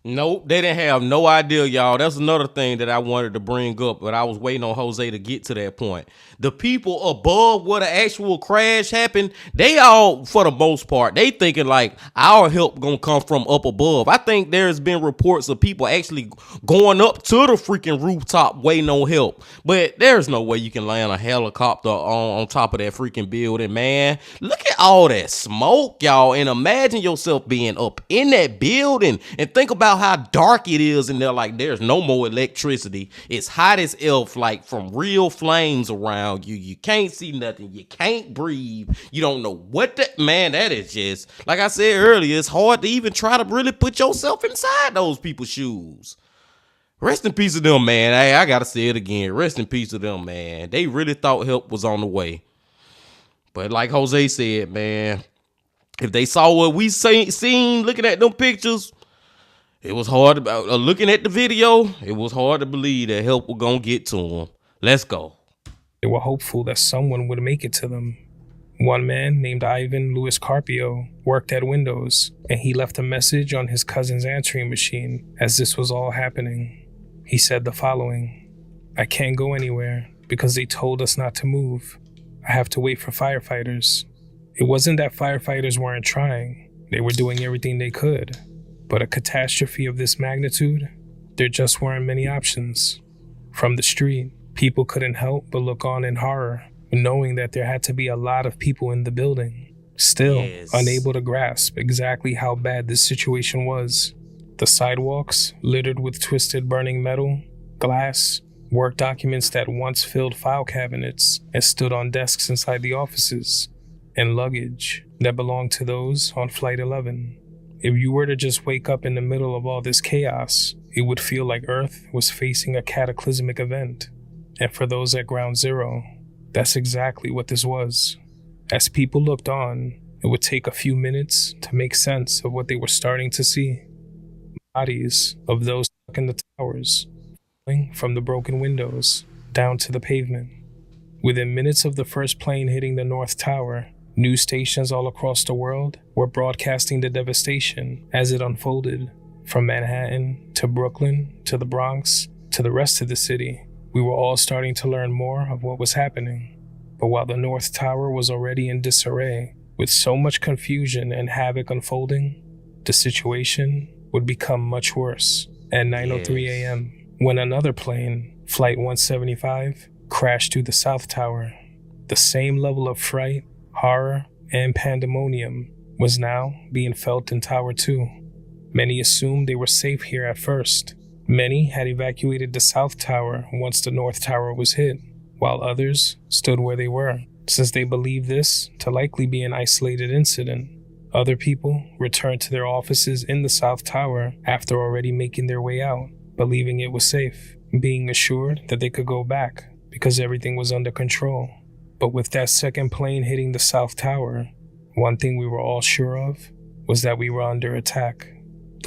Nope, they didn't have no idea, y'all. That's another thing that I wanted to bring up, but I was waiting on Jose to get to that point. The people above where the actual crash happened, they all, for the most part, they thinking like our help gonna come from up above. I think there's been reports of people actually going up to the freaking rooftop waiting on help, but there's no way you can land a helicopter on top of that freaking building, man. Look at all that smoke, y'all, and imagine yourself being up in that building and think about how dark it is in there. Like, there's no more electricity. It's hot as elf, like from real flames around you. You can't see nothing. You can't breathe. You don't know what man, that is just, like I said earlier, it's hard to even try to really put yourself inside those people's shoes. Rest in peace of them, man. Hey, I gotta say it again. Rest in peace of them, man. They really thought help was on the way. But like Jose said, man, if they saw what we seen looking at them pictures, it was hard to, looking at the video, it was hard to believe that help was gonna get to them. Let's go. They were hopeful that someone would make it to them. One man named Ivan Louis Carpio worked at Windows, and he left a message on his cousin's answering machine as this was all happening. He said the following: "I can't go anywhere because they told us not to move. I have to wait for firefighters." It wasn't that firefighters weren't trying. They were doing everything they could. But a catastrophe of this magnitude, there just weren't many options. From the street, people couldn't help but look on in horror, knowing that there had to be a lot of people in the building, still unable to grasp exactly how bad this situation was. The sidewalks littered with twisted burning metal, glass, work documents that once filled file cabinets and stood on desks inside the offices, and luggage that belonged to those on Flight 11. If you were to just wake up in the middle of all this chaos, it would feel like Earth was facing a cataclysmic event. And for those at Ground Zero, that's exactly what this was. As people looked on, it would take a few minutes to make sense of what they were starting to see. Bodies of those stuck in the towers, falling from the broken windows down to the pavement. Within minutes of the first plane hitting the North Tower, news stations all across the world were broadcasting the devastation as it unfolded. From Manhattan to Brooklyn to the Bronx to the rest of the city, we were all starting to learn more of what was happening. But while the North Tower was already in disarray, with so much confusion and havoc unfolding, the situation would become much worse at 9:03 a.m. when another plane, Flight 175, crashed through the South Tower. The same level of fright, horror, and pandemonium was now being felt in Tower 2. Many assumed they were safe here at first. Many had evacuated the South Tower once the North Tower was hit, while others stood where they were, since they believed this to likely be an isolated incident. Other people returned to their offices in the South Tower after already making their way out, believing it was safe, being assured that they could go back because everything was under control. But with that second plane hitting the South Tower, one thing we were all sure of was that we were under attack.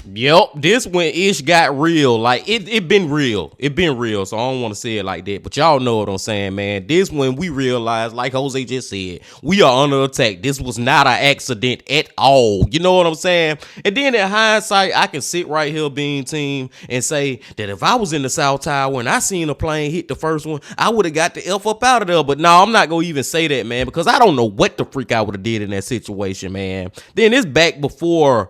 Yep, this when ish got real. Like it been real. It been real. So I don't want to say it like that, but y'all know what I'm saying, man. This when we realized, like Jose just said, we are under attack. This was not an accident at all. You know what I'm saying? And then in hindsight, I can sit right here, being team, and say that if I was in the South Tower and I seen a plane hit the first one, I would have got the F up out of there. But no, I'm not gonna even say that, man, because I don't know what the freak I would have did in that situation, man. Then it's back before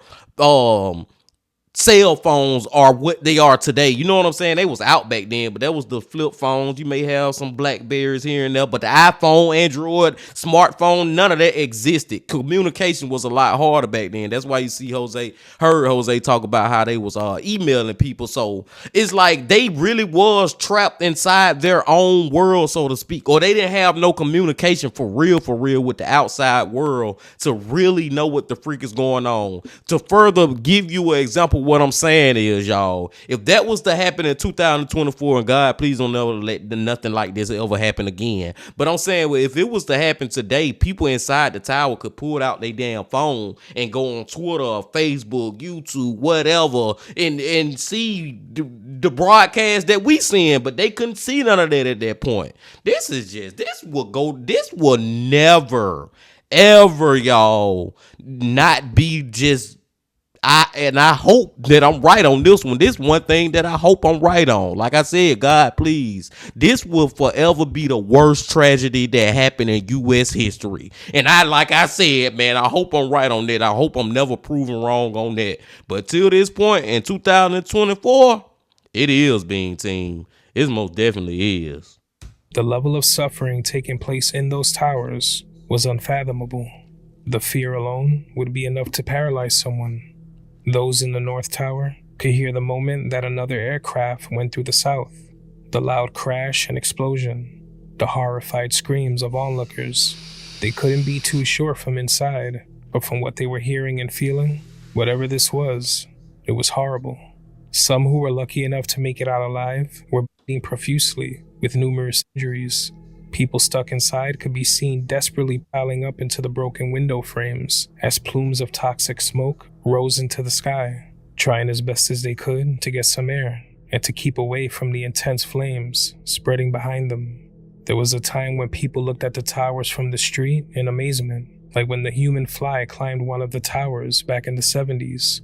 cell phones are what they are today. You know what I'm saying? They was out back then, but that was the flip phones. You may have some Blackberries here and there, but the iPhone, Android, smartphone, none of that existed. Communication was a lot harder back then. That's why you see heard Jose talk about how they was emailing people. So it's like they really was trapped inside their own world, so to speak, or they didn't have no communication for real with the outside world to really know what the freak is going on. To further give you an example what I'm saying is, y'all, if that was to happen in 2024, and God, please don't ever let nothing like this ever happen again. But I'm saying, well, if it was to happen today, people inside the tower could pull out their damn phone and go on Twitter, Facebook, YouTube, whatever, and see the broadcast that we seeing, but they couldn't see none of that at that point. This will never, ever, y'all, not be just. I hope that I'm right on this one. This one thing that I hope I'm right on. Like I said, God, please, this will forever be the worst tragedy that happened in U.S. history. And like I said, man, I hope I'm right on that. I hope I'm never proven wrong on that. But till this point in 2024, it is being team. It most definitely is. The level of suffering taking place in those towers was unfathomable. The fear alone would be enough to paralyze someone. Those in the North Tower could hear the moment that another aircraft went through the South. The loud crash and explosion. The horrified screams of onlookers. They couldn't be too sure from inside, but from what they were hearing and feeling, whatever this was, it was horrible. Some who were lucky enough to make it out alive were bleeding profusely with numerous injuries. People stuck inside could be seen desperately piling up into the broken window frames as plumes of toxic smoke rose into the sky, trying as best as they could to get some air and to keep away from the intense flames spreading behind them. There was a time when people looked at the towers from the street in amazement, like when the human fly climbed one of the towers back in the 70s.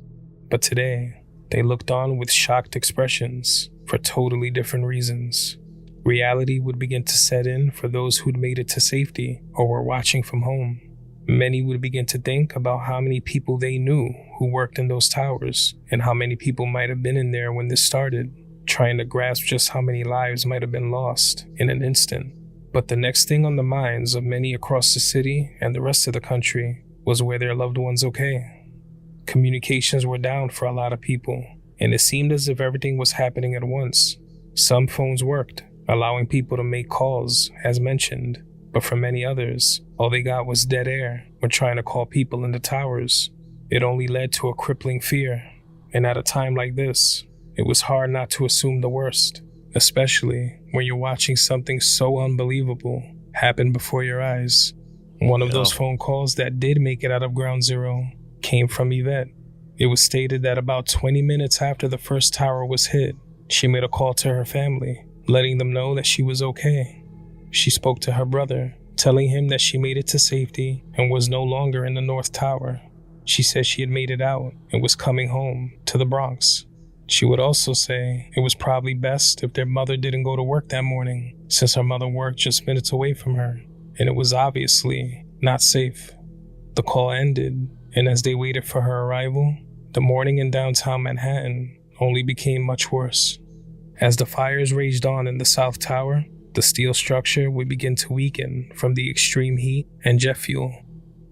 But today, they looked on with shocked expressions for totally different reasons. Reality would begin to set in for those who'd made it to safety or were watching from home. Many would begin to think about how many people they knew who worked in those towers and how many people might have been in there when this started, trying to grasp just how many lives might have been lost in an instant. But the next thing on the minds of many across the city and the rest of the country was were their loved ones okay? Communications were down for a lot of people, and it seemed as if everything was happening at once. Some phones worked, allowing people to make calls, as mentioned, but for many others, all they got was dead air when trying to call people in the towers. It only led to a crippling fear, and at a time like this, it was hard not to assume the worst, especially when you're watching something so unbelievable happen before your eyes. One of those phone calls that did make it out of Ground Zero came from Yvette. It was stated that about 20 minutes after the first tower was hit, she made a call to her family, letting them know that she was okay. She spoke to her brother, telling him that she made it to safety and was no longer in the North Tower. She said she had made it out and was coming home to the Bronx. She would also say it was probably best if their mother didn't go to work that morning, since her mother worked just minutes away from her, and it was obviously not safe. The call ended, and as they waited for her arrival, the morning in downtown Manhattan only became much worse. As the fires raged on in the South Tower, the steel structure would begin to weaken from the extreme heat and jet fuel.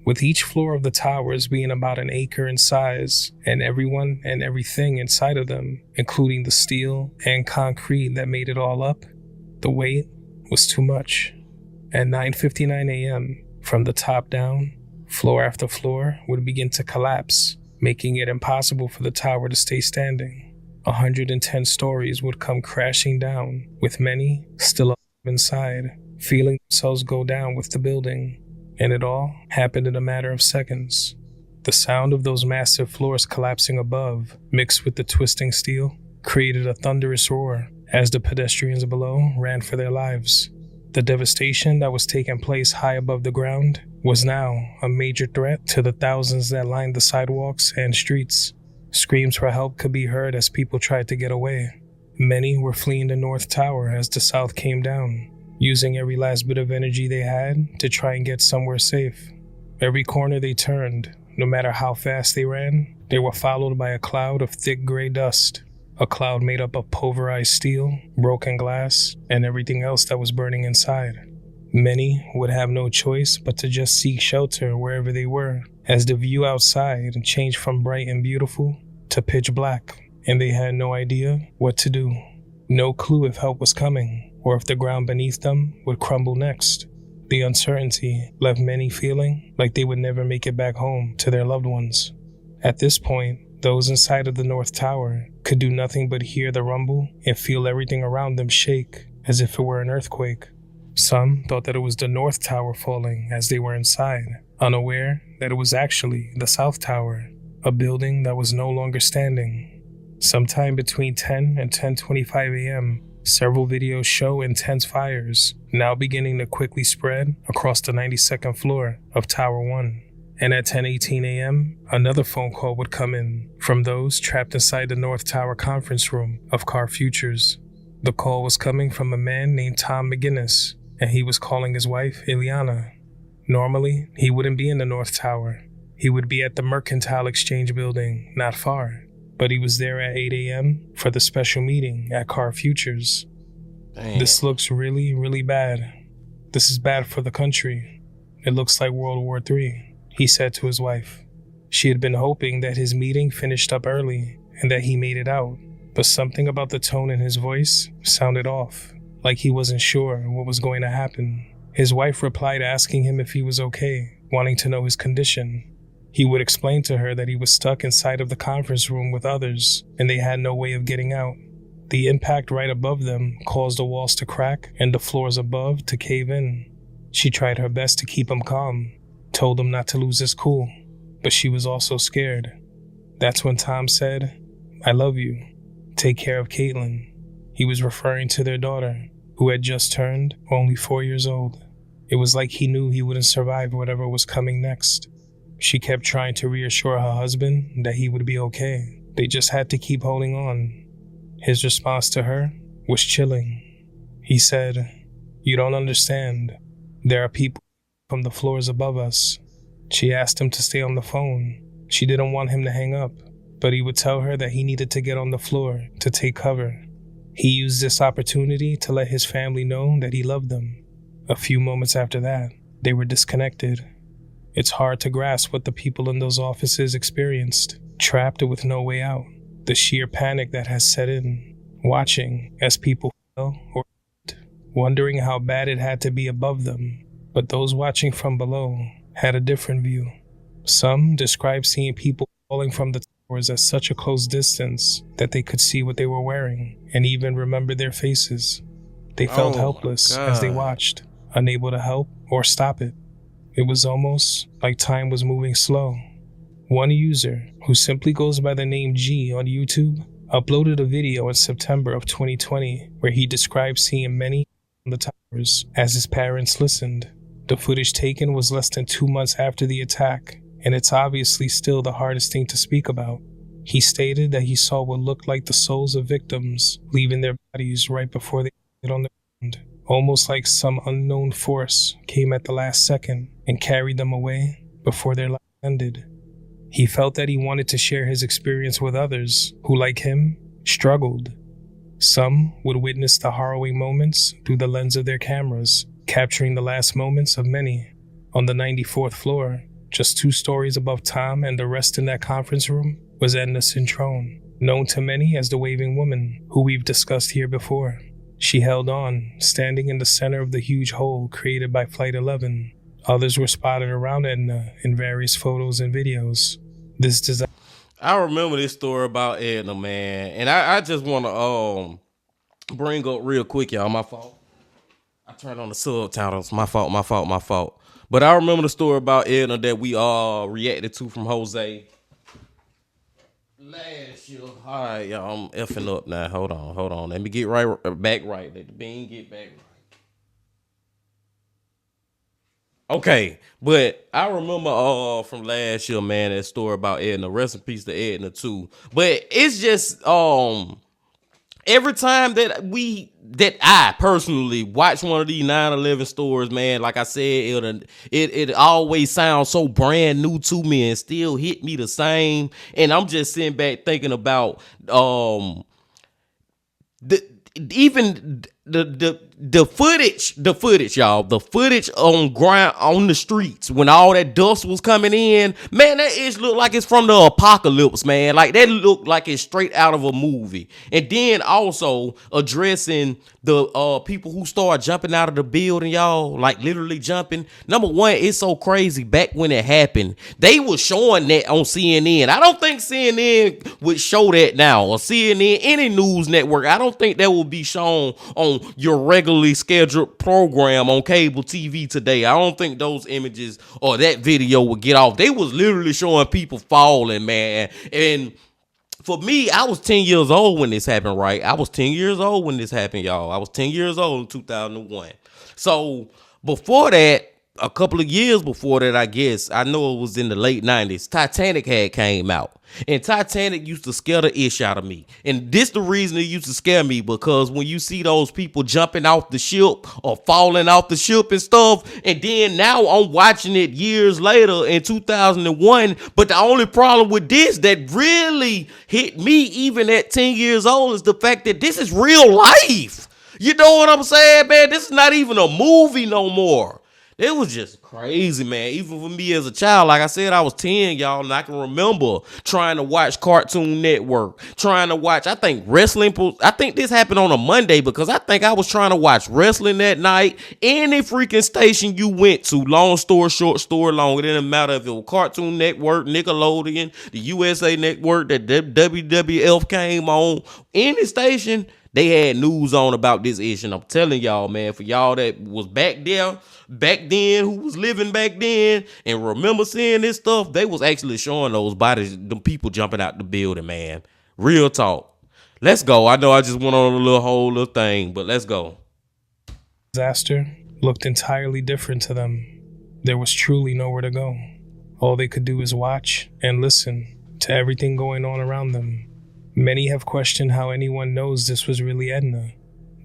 With each floor of the towers being about an acre in size, and everyone and everything inside of them, including the steel and concrete that made it all up, the weight was too much. At 9:59 a.m., from the top down, floor after floor would begin to collapse, making it impossible for the tower to stay standing. 110 stories would come crashing down, with many still alive inside, feeling themselves go down with the building. And it all happened in a matter of seconds. The sound of those massive floors collapsing above, mixed with the twisting steel, created a thunderous roar as the pedestrians below ran for their lives. The devastation that was taking place high above the ground was now a major threat to the thousands that lined the sidewalks and streets. Screams for help could be heard as people tried to get away. Many were fleeing the North Tower as the South came down, using every last bit of energy they had to try and get somewhere safe. Every corner they turned, no matter how fast they ran, they were followed by a cloud of thick gray dust, a cloud made up of pulverized steel, broken glass, and everything else that was burning inside. Many would have no choice but to just seek shelter wherever they were, as the view outside changed from bright and beautiful to pitch black, and they had no idea what to do. No clue if help was coming, or if the ground beneath them would crumble next. The uncertainty left many feeling like they would never make it back home to their loved ones. At this point, Those inside of the North Tower could do nothing but hear the rumble and feel everything around them shake as if it were an earthquake. Some thought that it was the North Tower falling as they were inside, unaware that it was actually the South Tower, a building that was no longer standing. Sometime between 10 and 10:25 a.m., several videos show intense fires now beginning to quickly spread across the 92nd floor of Tower 1. And at 10:18 a.m., another phone call would come in from those trapped inside the North Tower conference room of Car Futures. The call was coming from a man named Tom McGinnis, and he was calling his wife, Ileana. Normally, he wouldn't be in the North Tower. He would be at the Mercantile Exchange building, not far. But he was there at 8 a.m. for the special meeting at Car Futures. Damn. This looks really, really bad. This is bad for the country. It looks like World War III, he said to his wife. She had been hoping that his meeting finished up early and that he made it out, but something about the tone in his voice sounded off, like he wasn't sure what was going to happen. His wife replied asking him if he was okay, wanting to know his condition. He would explain to her that he was stuck inside of the conference room with others and they had no way of getting out. The impact right above them caused the walls to crack and the floors above to cave in. She tried her best to keep him calm, told him not to lose his cool, but she was also scared. That's when Tom said, "I love you. Take care of Caitlin." He was referring to their daughter, who had just turned only 4 years old. It was like he knew he wouldn't survive whatever was coming next. She kept trying to reassure her husband that he would be okay. They just had to keep holding on. His response to her was chilling. He said, "You don't understand. There are people from the floors above us." She asked him to stay on the phone. She didn't want him to hang up, but he would tell her that he needed to get on the floor to take cover. He used this opportunity to let his family know that he loved them. A few moments after that, they were disconnected. It's hard to grasp what the people in those offices experienced, trapped with no way out. The sheer panic that has set in, watching as people fell or wondering how bad it had to be above them. But those watching from below had a different view. Some described seeing people falling from the towers at such a close distance that they could see what they were wearing and even remember their faces. They felt helpless as they watched, unable to help or stop it. It was almost like time was moving slow. One user, who simply goes by the name G on YouTube, uploaded a video in September of 2020 where he described seeing many on the towers as his parents listened. The footage taken was less than 2 months after the attack, and it's obviously still the hardest thing to speak about. He stated that he saw what looked like the souls of victims leaving their bodies right before they landed on the ground, almost like some unknown force came at the last second and carried them away before their life ended. He felt that he wanted to share his experience with others who, like him, struggled. Some would witness the harrowing moments through the lens of their cameras, capturing the last moments of many. On the 94th floor, just 2 stories above Tom and the rest in that conference room, was Edna Cintrone, known to many as the Waving Woman, who we've discussed here before. She held on, standing in the center of the huge hole created by Flight 11. Others were spotted around Edna in various photos and videos. This design. I remember this story about Edna, man, and I just want to bring up real quick, y'all. My fault. I turned on the subtitles. My fault. But I remember the story about Edna that we all reacted to from Jose last year. All right, y'all, I'm effing up now. Hold on. Let me get back right. Let the bean get back right. Okay, but I remember from last year, man, that story about Edna. Rest in peace to Edna too. But it's just every time that I personally watch one of these 9/11 stories, man, like I said, it always sounds so brand new to me and still hit me the same. And I'm just sitting back thinking about even the footage, y'all, the footage on the streets when all that dust was coming in, man, that ish looked like it's from the apocalypse, man. Like that looked like it's straight out of a movie. And then also addressing the people who started jumping out of the building, y'all, like literally jumping. Number one, it's so crazy. Back when it happened, they were showing that on CNN. I don't think CNN would show that now, or CNN, any news network. I don't think that will be shown on your regularly scheduled program on cable TV today. I don't think those images or that video would get off. They was literally showing people falling, man. And for me, I was 10 years old when this happened, right? I was 10 years old when this happened, y'all. I was 10 years old in 2001. So before that, a couple of years before that, I guess, I know it was in the late 90s, Titanic had came out. And Titanic used to scare the ish out of me. And this the reason it used to scare me, because when you see those people jumping off the ship or falling off the ship and stuff, and then now I'm watching it years later in 2001. But the only problem with this that really hit me even at 10 years old is the fact that this is real life. You know what I'm saying, man? This is not even a movie no more. It was just crazy, man. Even for me as a child, like I said, I was 10, y'all, and I can remember trying to watch Cartoon Network, trying to watch, I think wrestling. I think this happened on a Monday, because I think I was trying to watch wrestling that night. Any freaking station you went to, long story short, story long, it didn't matter if it was Cartoon Network, Nickelodeon, the USA Network, that WWF came on, any station, they had news on about this issue. And I'm telling y'all, man, for y'all that was back then, who was living back then and remember seeing this stuff, they was actually showing those bodies, them people jumping out the building, man. Real talk. Let's go. I know I just went on a whole little thing, but let's go. Disaster looked entirely different to them. There was truly nowhere to go. All they could do is watch and listen to everything going on around them. Many have questioned how anyone knows this was really Edna.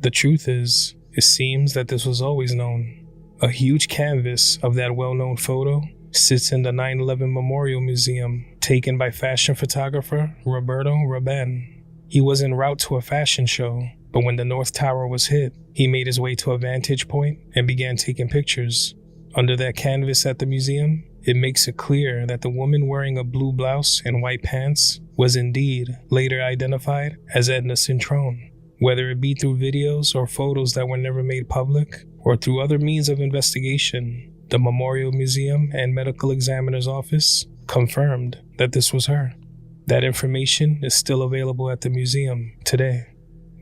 The truth is, it seems that this was always known. A huge canvas of that well-known photo sits in the 9/11 Memorial Museum, taken by fashion photographer Roberto Raben. He was en route to a fashion show, but when the North Tower was hit, he made his way to a vantage point and began taking pictures. Under that canvas at the museum, it makes it clear that the woman wearing a blue blouse and white pants was indeed later identified as Edna Cintrone. Whether it be through videos or photos that were never made public, or through other means of investigation, the Memorial Museum and Medical Examiner's Office confirmed that this was her. That information is still available at the museum today.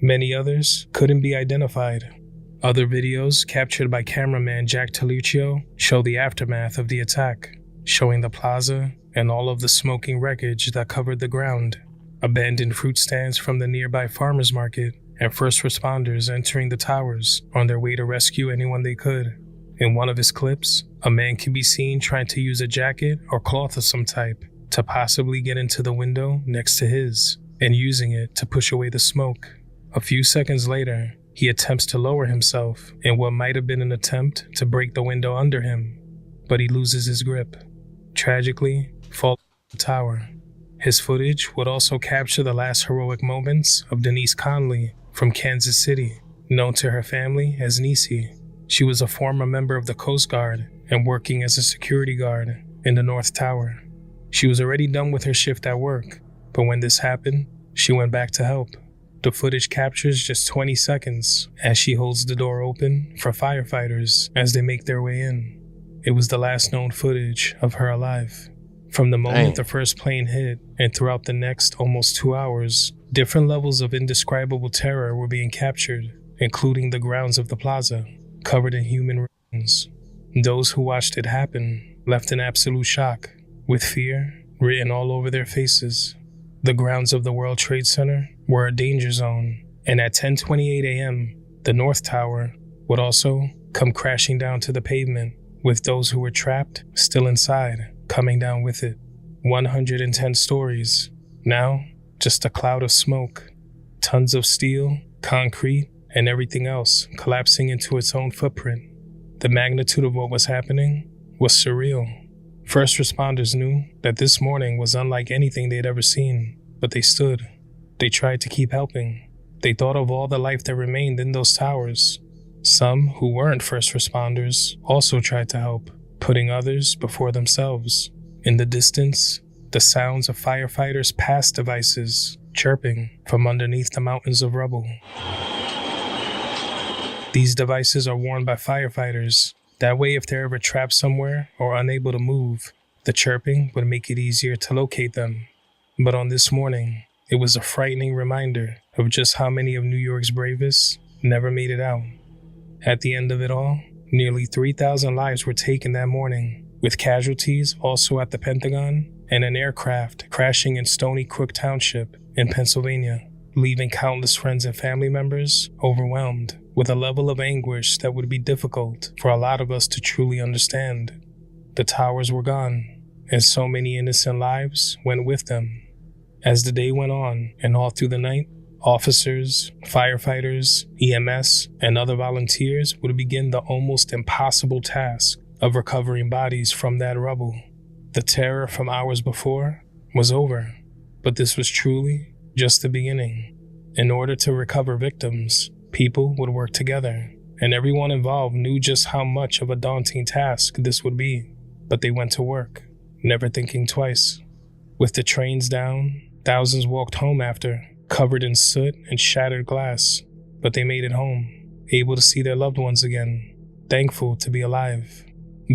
Many others couldn't be identified. Other videos captured by cameraman Jack Taluccio show the aftermath of the attack, showing the plaza and all of the smoking wreckage that covered the ground, abandoned fruit stands from the nearby farmers market, and first responders entering the towers on their way to rescue anyone they could. In one of his clips, a man can be seen trying to use a jacket or cloth of some type to possibly get into the window next to his, and using it to push away the smoke. A few seconds later, he attempts to lower himself in what might have been an attempt to break the window under him, but he loses his grip, tragically falling off the tower. His footage would also capture the last heroic moments of Denise Conley from Kansas City, known to her family as Niecy. She was a former member of the Coast Guard and working as a security guard in the North Tower. She was already done with her shift at work, but when this happened, she went back to help. The footage captures just 20 seconds as she holds the door open for firefighters as they make their way in. It was the last known footage of her alive. From the moment the first plane hit and throughout the next almost 2 hours, different levels of indescribable terror were being captured, including the grounds of the plaza, covered in human remains. Those who watched it happen left in absolute shock, with fear written all over their faces. The grounds of the World Trade Center were a danger zone, and at 10:28 a.m., the North Tower would also come crashing down to the pavement, with those who were trapped still inside coming down with it. 110 stories, now just a cloud of smoke, tons of steel, concrete, and everything else collapsing into its own footprint. The magnitude of what was happening was surreal. First responders knew that this morning was unlike anything they'd ever seen, but they stood. They tried to keep helping. They thought of all the life that remained in those towers. Some who weren't first responders also tried to help, putting others before themselves. In the distance, the sounds of firefighters' pass devices chirping from underneath the mountains of rubble. These devices are worn by firefighters. That way, if they're ever trapped somewhere or unable to move, the chirping would make it easier to locate them. But on this morning, it was a frightening reminder of just how many of New York's bravest never made it out. At the end of it all, nearly 3,000 lives were taken that morning, with casualties also at the Pentagon and an aircraft crashing in Stony Brook Township in Pennsylvania, leaving countless friends and family members overwhelmed with a level of anguish that would be difficult for a lot of us to truly understand. The towers were gone, and so many innocent lives went with them. As the day went on and all through the night, officers, firefighters, EMS, and other volunteers would begin the almost impossible task of recovering bodies from that rubble. The terror from hours before was over, but this was truly just the beginning. In order to recover victims, people would work together, and everyone involved knew just how much of a daunting task this would be. But they went to work, never thinking twice. With the trains down, thousands walked home after, covered in soot and shattered glass. But they made it home, able to see their loved ones again, thankful to be alive.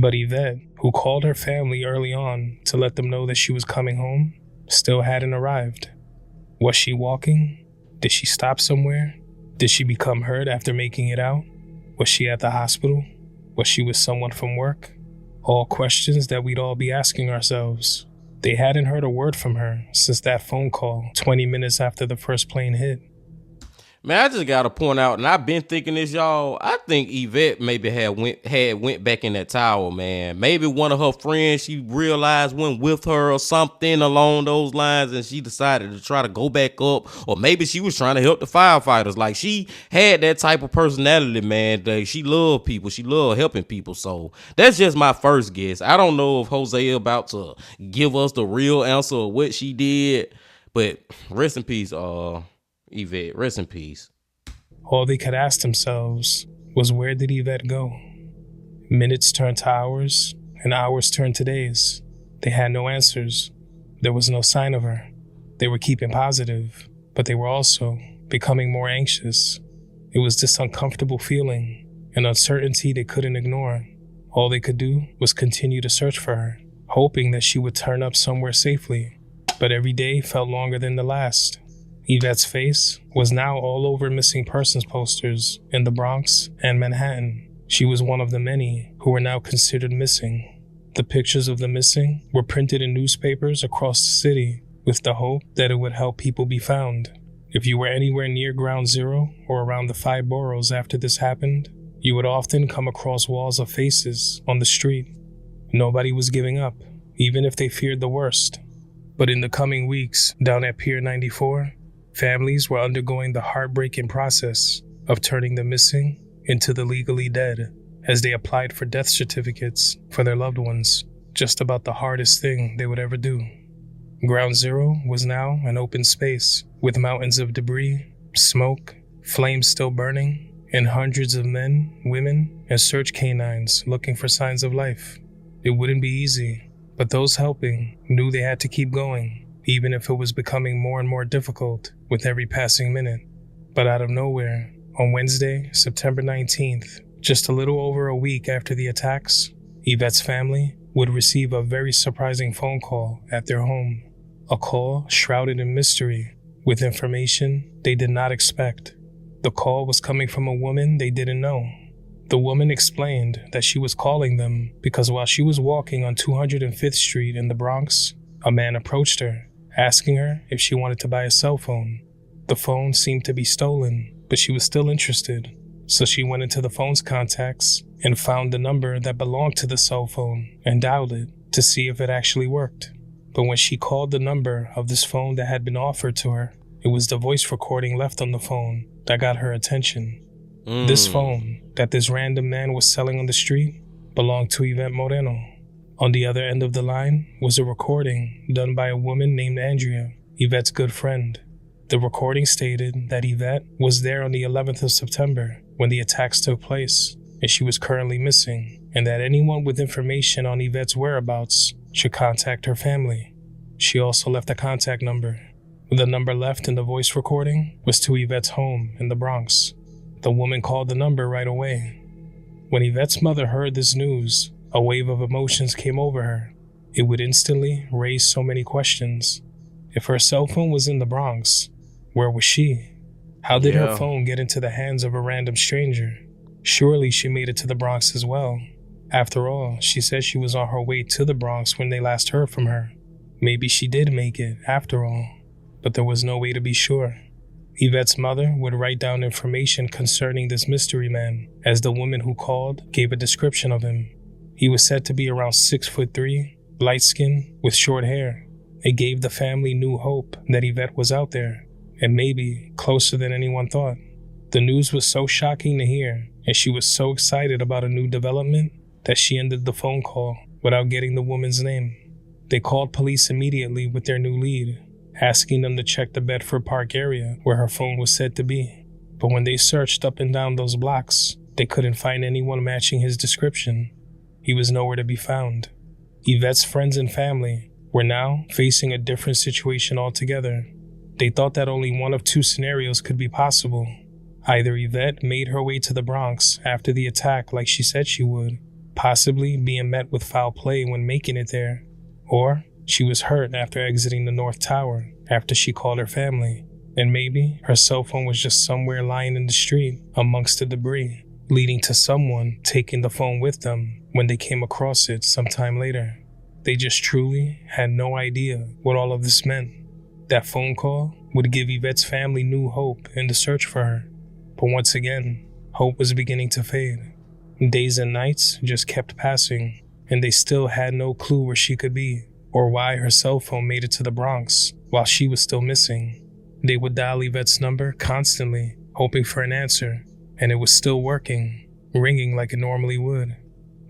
But Yvette, who called her family early on to let them know that she was coming home, still hadn't arrived. Was she walking? Did she stop somewhere? Did she become hurt after making it out? Was she at the hospital? Was she with someone from work? All questions that we'd all be asking ourselves. They hadn't heard a word from her since that phone call 20 minutes after the first plane hit. Man, I just gotta point out, and I've been thinking this, y'all. I think Yvette maybe went back in that tower, man. Maybe one of her friends she realized went with her or something along those lines, and she decided to try to go back up. Or maybe she was trying to help the firefighters. Like, she had that type of personality, man. She loved people. She loved helping people. So that's just my first guess. I don't know if Hosea about to give us the real answer of what she did, but rest in peace, Yvette, rest in peace. All they could ask themselves was, where did Yvette go? Minutes turned to hours, and hours turned to days. They had no answers. There was no sign of her. They were keeping positive, but they were also becoming more anxious. It was this uncomfortable feeling, an uncertainty they couldn't ignore. All they could do was continue to search for her, hoping that she would turn up somewhere safely. But every day felt longer than the last. Yvette's face was now all over missing persons posters in the Bronx and Manhattan. She was one of the many who were now considered missing. The pictures of the missing were printed in newspapers across the city with the hope that it would help people be found. If you were anywhere near Ground Zero or around the 5 boroughs after this happened, you would often come across walls of faces on the street. Nobody was giving up, even if they feared the worst. But in the coming weeks, down at Pier 94, families were undergoing the heartbreaking process of turning the missing into the legally dead as they applied for death certificates for their loved ones, just about the hardest thing they would ever do. Ground Zero was now an open space with mountains of debris, smoke, flames still burning, and hundreds of men, women, and search canines looking for signs of life. It wouldn't be easy, but those helping knew they had to keep going, even if it was becoming more and more difficult with every passing minute. But out of nowhere, on Wednesday, September 19th, just a little over a week after the attacks, Yvette's family would receive a very surprising phone call at their home. A call shrouded in mystery, with information they did not expect. The call was coming from a woman they didn't know. The woman explained that she was calling them because while she was walking on 205th Street in the Bronx, a man approached her, asking her if she wanted to buy a cell phone. The phone seemed to be stolen, but she was still interested, so she went into the phone's contacts and found the number that belonged to the cell phone and dialed it to see if it actually worked. But when she called the number of this phone that had been offered to her, it was the voice recording left on the phone that got her attention. This phone that this random man was selling on the street belonged to Yvette Moreno. On the other end of the line was a recording done by a woman named Andrea, Yvette's good friend. The The recording stated that Yvette was there on the 11th of September when the attacks took place, and she was currently missing, and that anyone with information on Yvette's whereabouts should contact her family. She also left a contact number. The number left in the voice recording was to Yvette's home in the Bronx. The woman called the number right away. When Yvette's mother heard this news, a wave of emotions came over her. It would instantly raise so many questions. If her cell phone was in the Bronx, where was she? How did her phone get into the hands of a random stranger? Surely she made it to the Bronx as well. After all, she said she was on her way to the Bronx when they last heard from her. Maybe she did make it, after all, but there was no way to be sure. Yvette's mother would write down information concerning this mystery man, as the woman who called gave a description of him. He was said to be around 6'3", light-skinned, with short hair. It gave the family new hope that Yvette was out there, and maybe closer than anyone thought. The news was so shocking to hear, and she was so excited about a new development that she ended the phone call without getting the woman's name. They called police immediately with their new lead, asking them to check the Bedford Park area where her phone was said to be. But when they searched up and down those blocks, they couldn't find anyone matching his description. He was nowhere to be found. Yvette's friends and family were now facing a different situation altogether. They thought that only one of two scenarios could be possible. Either Yvette made her way to the Bronx after the attack like she said she would, possibly being met with foul play when making it there, or she was hurt after exiting the North Tower after she called her family, and maybe her cell phone was just somewhere lying in the street amongst the debris, leading to someone taking the phone with them when they came across it sometime later. They just truly had no idea what all of this meant. That phone call would give Yvette's family new hope in the search for her. But once again, hope was beginning to fade. Days and nights just kept passing, and they still had no clue where she could be, or why her cell phone made it to the Bronx while she was still missing. They would dial Yvette's number constantly, hoping for an answer, and it was still working, ringing like it normally would.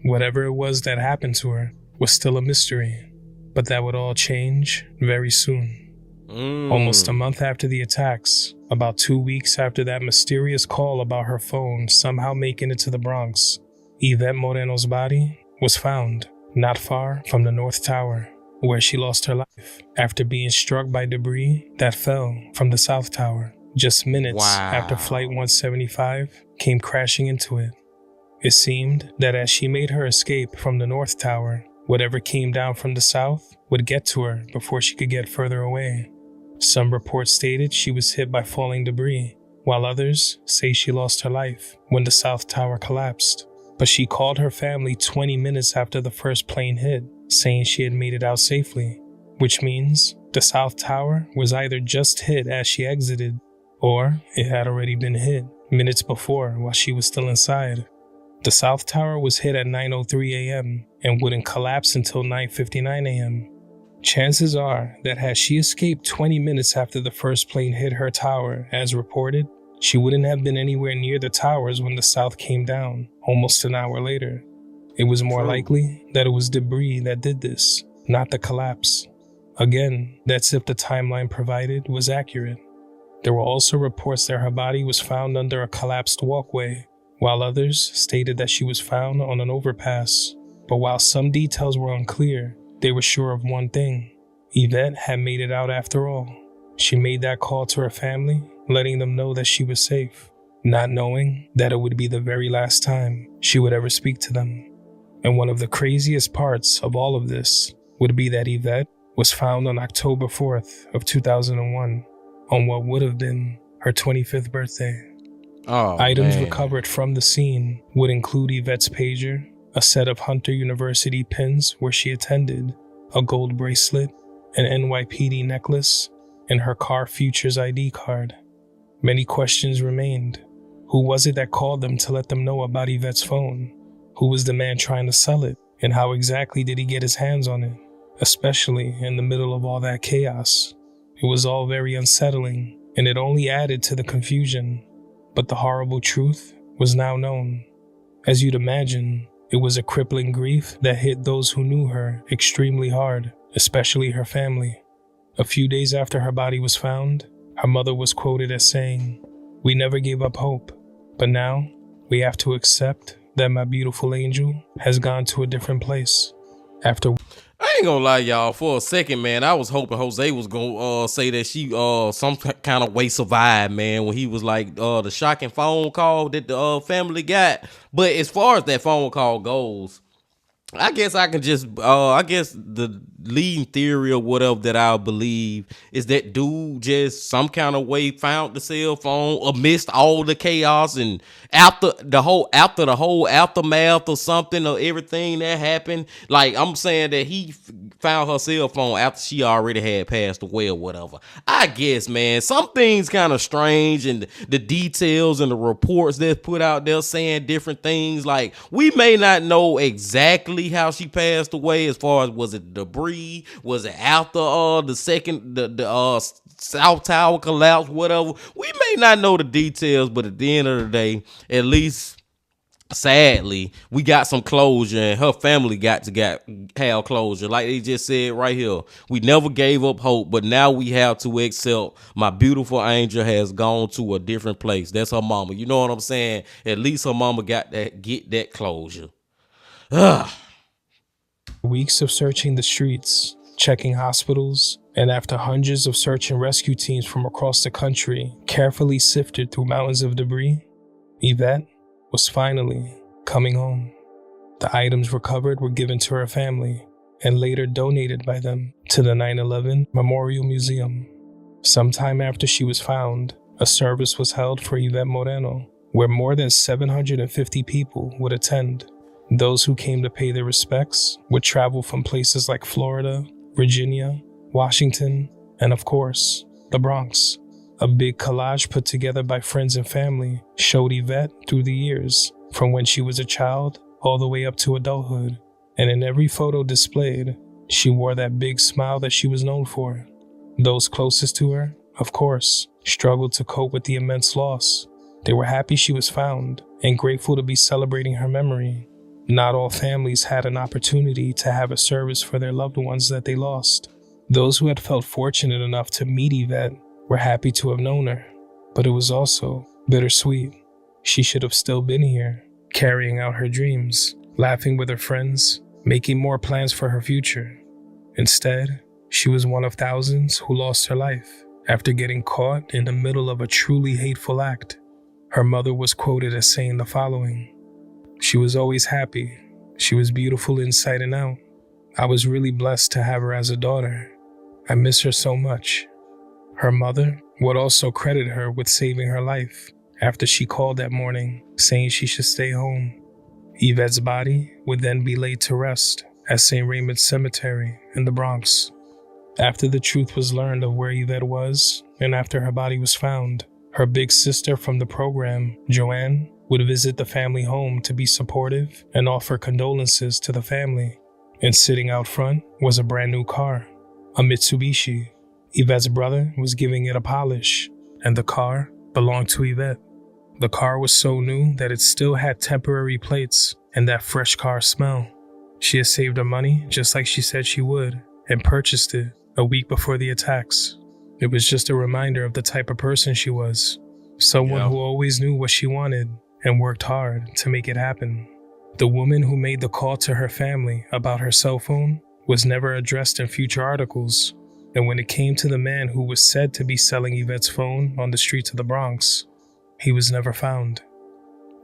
Whatever it was that happened to her was still a mystery, but that would all change very soon. Almost a month after the attacks, about 2 weeks after that mysterious call about her phone somehow making it to the Bronx, Yvette Moreno's body was found not far from the North Tower, where she lost her life after being struck by debris that fell from the South Tower just minutes after Flight 175 came crashing into it. It seemed that as she made her escape from the North Tower, whatever came down from the south would get to her before she could get further away. Some reports stated she was hit by falling debris, while others say she lost her life when the South Tower collapsed. But she called her family 20 minutes after the first plane hit, saying she had made it out safely, which means the South Tower was either just hit as she exited, or it had already been hit minutes before while she was still inside. The South Tower was hit at 9:03 a.m. and wouldn't collapse until 9:59 a.m. Chances are that had she escaped 20 minutes after the first plane hit her tower, as reported, she wouldn't have been anywhere near the towers when the South came down, almost an hour later. It was more likely that it was debris that did this, not the collapse. Again, that's if the timeline provided was accurate. There were also reports that her body was found under a collapsed walkway, while others stated that she was found on an overpass. But while some details were unclear, they were sure of one thing: Yvette had made it out after all. She made that call to her family, letting them know that she was safe, not knowing that it would be the very last time she would ever speak to them. And one of the craziest parts of all of this would be that Yvette was found on October 4th of 2001, on what would have been her 25th birthday. Items recovered from the scene would include Yvette's pager, a set of Hunter University pins where she attended, a gold bracelet, an NYPD necklace, and her car Futures ID card. Many questions remained. Who was it that called them to let them know about Yvette's phone? Who was the man trying to sell it? And how exactly did he get his hands on it? Especially in the middle of all that chaos. It was all very unsettling, and it only added to the confusion. But the horrible truth was now known. As you'd imagine, it was a crippling grief that hit those who knew her extremely hard, especially her family. A few days after her body was found, Her mother was quoted as saying, "We never gave up hope, but now we have to accept that my beautiful angel has gone to a different place." After I ain't gonna lie, y'all. For a second, man, I was hoping Jose was gonna say that she some kind of way survived, man, when he was like the shocking phone call that the family got. But as far as that phone call goes, I guess I can just I guess the leading theory or whatever that I believe is that dude just some kind of way found the cell phone amidst all the chaos and after the whole aftermath or something or everything that happened. Like, I'm saying that he found her cell phone after she already had passed away or whatever. I guess, man, some things kind of strange, and the details and the reports that's put out there saying different things. Like, we may not know exactly how she passed away, as far as was it debris, was it after the South Tower collapse, whatever. We may not know the details, but at the end of the day, at least sadly, we got some closure, and her family got to have closure. Like they just said right here, we never gave up hope, but now we have to accept my beautiful angel has gone to a different place. That's her mama. You know what I'm saying? At least her mama get that closure. Ugh. Weeks of searching the streets, checking hospitals, and after hundreds of search and rescue teams from across the country carefully sifted through mountains of debris, Yvette was finally coming home. The items recovered were given to her family and later donated by them to the 9/11 Memorial Museum. Sometime after she was found, a service was held for Yvette Moreno, where more than 750 people would attend. Those who came to pay their respects would travel from places like Florida, Virginia, Washington, and of course, the Bronx. A big collage put together by friends and family showed Yvette through the years, from when she was a child all the way up to adulthood. And in every photo displayed, she wore that big smile that she was known for. Those closest to her, of course, struggled to cope with the immense loss. They were happy she was found and grateful to be celebrating her memory. Not all families had an opportunity to have a service for their loved ones that they lost. Those who had felt fortunate enough to meet Yvette were happy to have known her, but it was also bittersweet. She should have still been here, carrying out her dreams, laughing with her friends, making more plans for her future. Instead, she was one of thousands who lost her life after getting caught in the middle of a truly hateful act. Her mother was quoted as saying the following: "She was always happy. She was beautiful inside and out. I was really blessed to have her as a daughter. I miss her so much." Her mother would also credit her with saving her life after she called that morning saying she should stay home. Yvette's body would then be laid to rest at St. Raymond's Cemetery in the Bronx. After the truth was learned of where Yvette was, and after her body was found, her big sister from the program, Joanne, would visit the family home to be supportive and offer condolences to the family. And sitting out front was a brand new car, a Mitsubishi. Yvette's brother was giving it a polish, and the car belonged to Yvette. The car was so new that it still had temporary plates and that fresh car smell. She had saved her money just like she said she would, and purchased it a week before the attacks. It was just a reminder of the type of person she was, someone who always knew what she wanted and worked hard to make it happen. The woman who made the call to her family about her cell phone was never addressed in future articles, and when it came to the man who was said to be selling Yvette's phone on the streets of the Bronx, he was never found.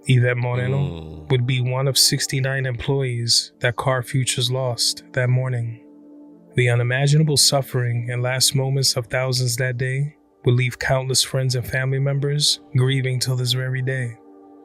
Yvette Moreno would be one of 69 employees that Car Futures lost that morning. The unimaginable suffering and last moments of thousands that day would leave countless friends and family members grieving till this very day.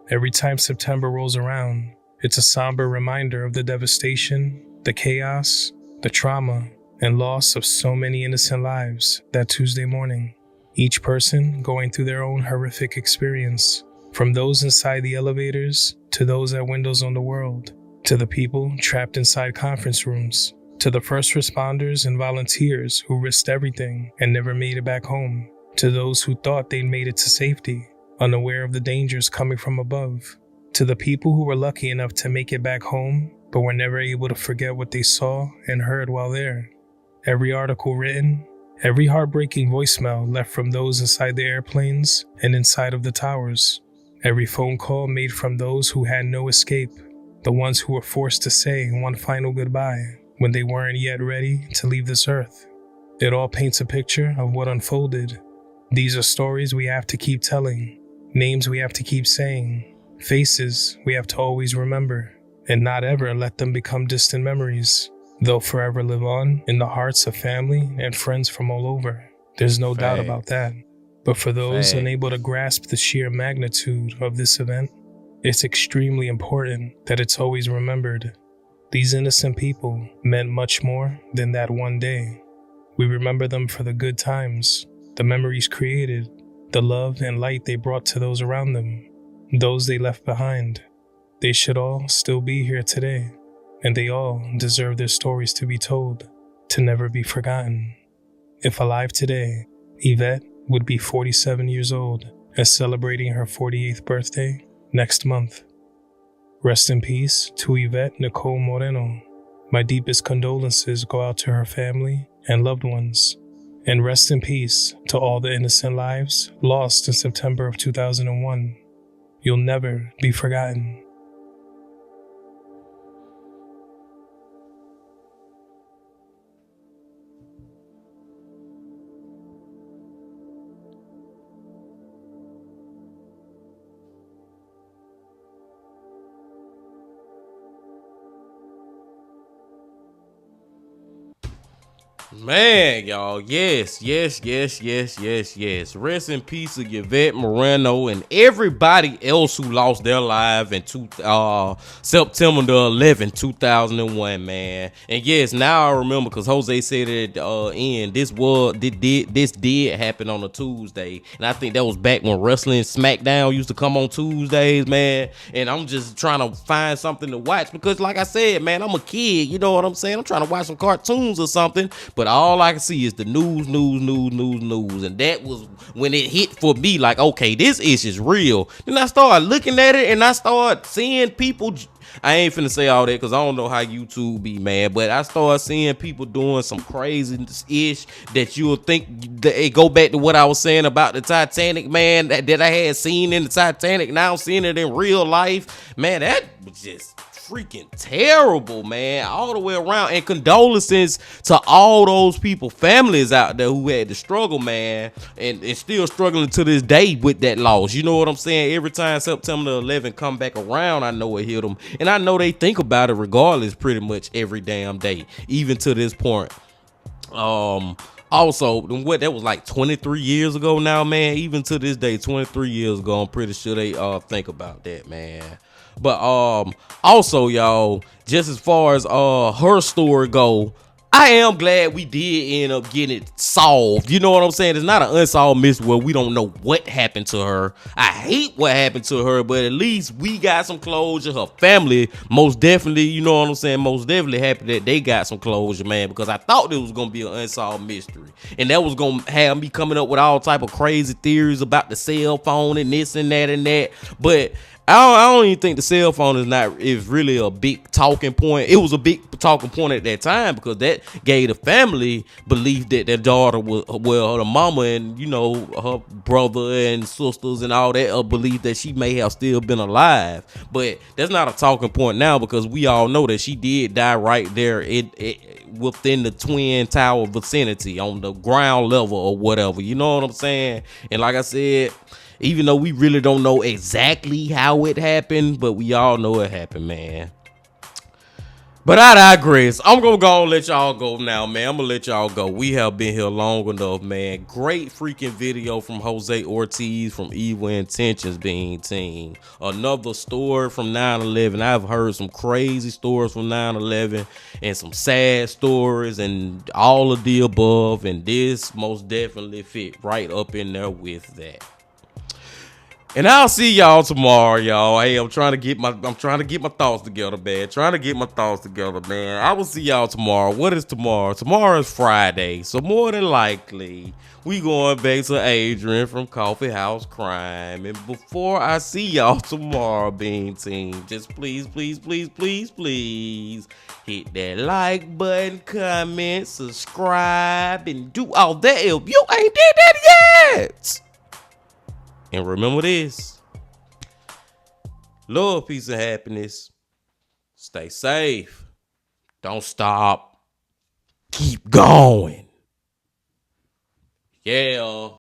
Every time September rolls around, it's a somber reminder of the devastation, the chaos, the trauma, and loss of so many innocent lives that Tuesday morning. Each person going through their own horrific experience, from those inside the elevators to those at windows on the world, to the people trapped inside conference rooms, to the first responders and volunteers who risked everything and never made it back home, to those who thought they'd made it to safety, unaware of the dangers coming from above, to the people who were lucky enough to make it back home but were never able to forget what they saw and heard while there. Every article written, Every heartbreaking voicemail left from those inside the airplanes and inside of the towers. Every phone call made from those who had no escape. The ones who were forced to say one final goodbye when they weren't yet ready to leave this earth. It all paints a picture of what unfolded. These are stories we have to keep telling, names we have to keep saying, faces we have to always remember, and not ever let them become distant memories. They'll forever live on in the hearts of family and friends from all over. There's no doubt about that. But for those unable to grasp the sheer magnitude of this event, it's extremely important that it's always remembered. These innocent people meant much more than that one day. We remember them for the good times, the memories created, the love and light they brought to those around them, those they left behind. They should all still be here today. And they all deserve their stories to be told, to never be forgotten. If alive today, Yvette would be 47 years old and celebrating her 48th birthday next month. Rest in peace to Yvette Nicole Moreno. My deepest condolences go out to her family and loved ones. And rest in peace to all the innocent lives lost in September of 2001. You'll never be forgotten. Man, y'all, yes. Rest in peace to Yvette Moreno and everybody else who lost their life in September the 11th, 2001, man. And yes, now I remember because Jose said at the end, this did happen on a Tuesday. And I think that was back when Wrestling SmackDown used to come on Tuesdays, man. And I'm just trying to find something to watch because, like I said, man, I'm a kid, you know what I'm saying? I'm trying to watch some cartoons or something, but all I can see is the news. And that was when it hit for me, like, okay, this is real. Then I started looking at it and I started seeing people. I ain't finna say all that because I don't know how YouTube be, man, but I started seeing people doing some crazy-ish that you'll think that it go back to what I was saying about the Titanic, man, that I had seen in the Titanic. Now I'm seeing it in real life. Man, that was just freaking terrible, man, all the way around. And condolences to all those people, families out there who had to struggle, man, and still struggling to this day with that loss. You know what I'm saying? Every time September 11th come back around, I know it hit them, and I know they think about it regardless pretty much every damn day, even to this point. Also, what that was like 23 years ago now, man. Even to this day, 23 years ago, I'm pretty sure they think about that, man. But also, y'all, just as far as her story go, I am glad we did end up getting it solved. You know what I'm saying? It's not an unsolved mystery where we don't know what happened to her. I hate what happened to her, but at least we got some closure. Her family, most definitely, you know what I'm saying? Most definitely happy that they got some closure, man, because I thought it was going to be an unsolved mystery. And that was going to have me coming up with all type of crazy theories about the cell phone and this and that and that. But I don't even think the cell phone is really a big talking point. It was a big talking point at that time because that gave the family belief that their daughter was, well, her mama and, you know, her brother and sisters and all that belief that she may have still been alive. But that's not a talking point now because we all know that she did die right there within the Twin Tower vicinity on the ground level or whatever. You know what I'm saying? And like I said, even though we really don't know exactly how it happened, but we all know it happened, man. But I digress. I'm gonna go and let y'all go now, man. I'm gonna let y'all go. We have been here long enough, man. Great freaking video from Jose Ortiz from Evil Intentions being team. Another story from 9/11. I've heard some crazy stories from 9/11 and some sad stories and all of the above, and this most definitely fit right up in there with that. And I'll see y'all tomorrow, y'all. Hey, I'm trying to get my thoughts together, man. I will see y'all tomorrow. What is tomorrow? Tomorrow is Friday. So more than likely, we going back to Adrian from Coffee House Crime. And before I see y'all tomorrow, Bean Team, just please hit that like button, comment, subscribe, and do all that if you ain't did that yet. And remember this: love, peace, and happiness. Stay safe. Don't stop. Keep going. Yeah.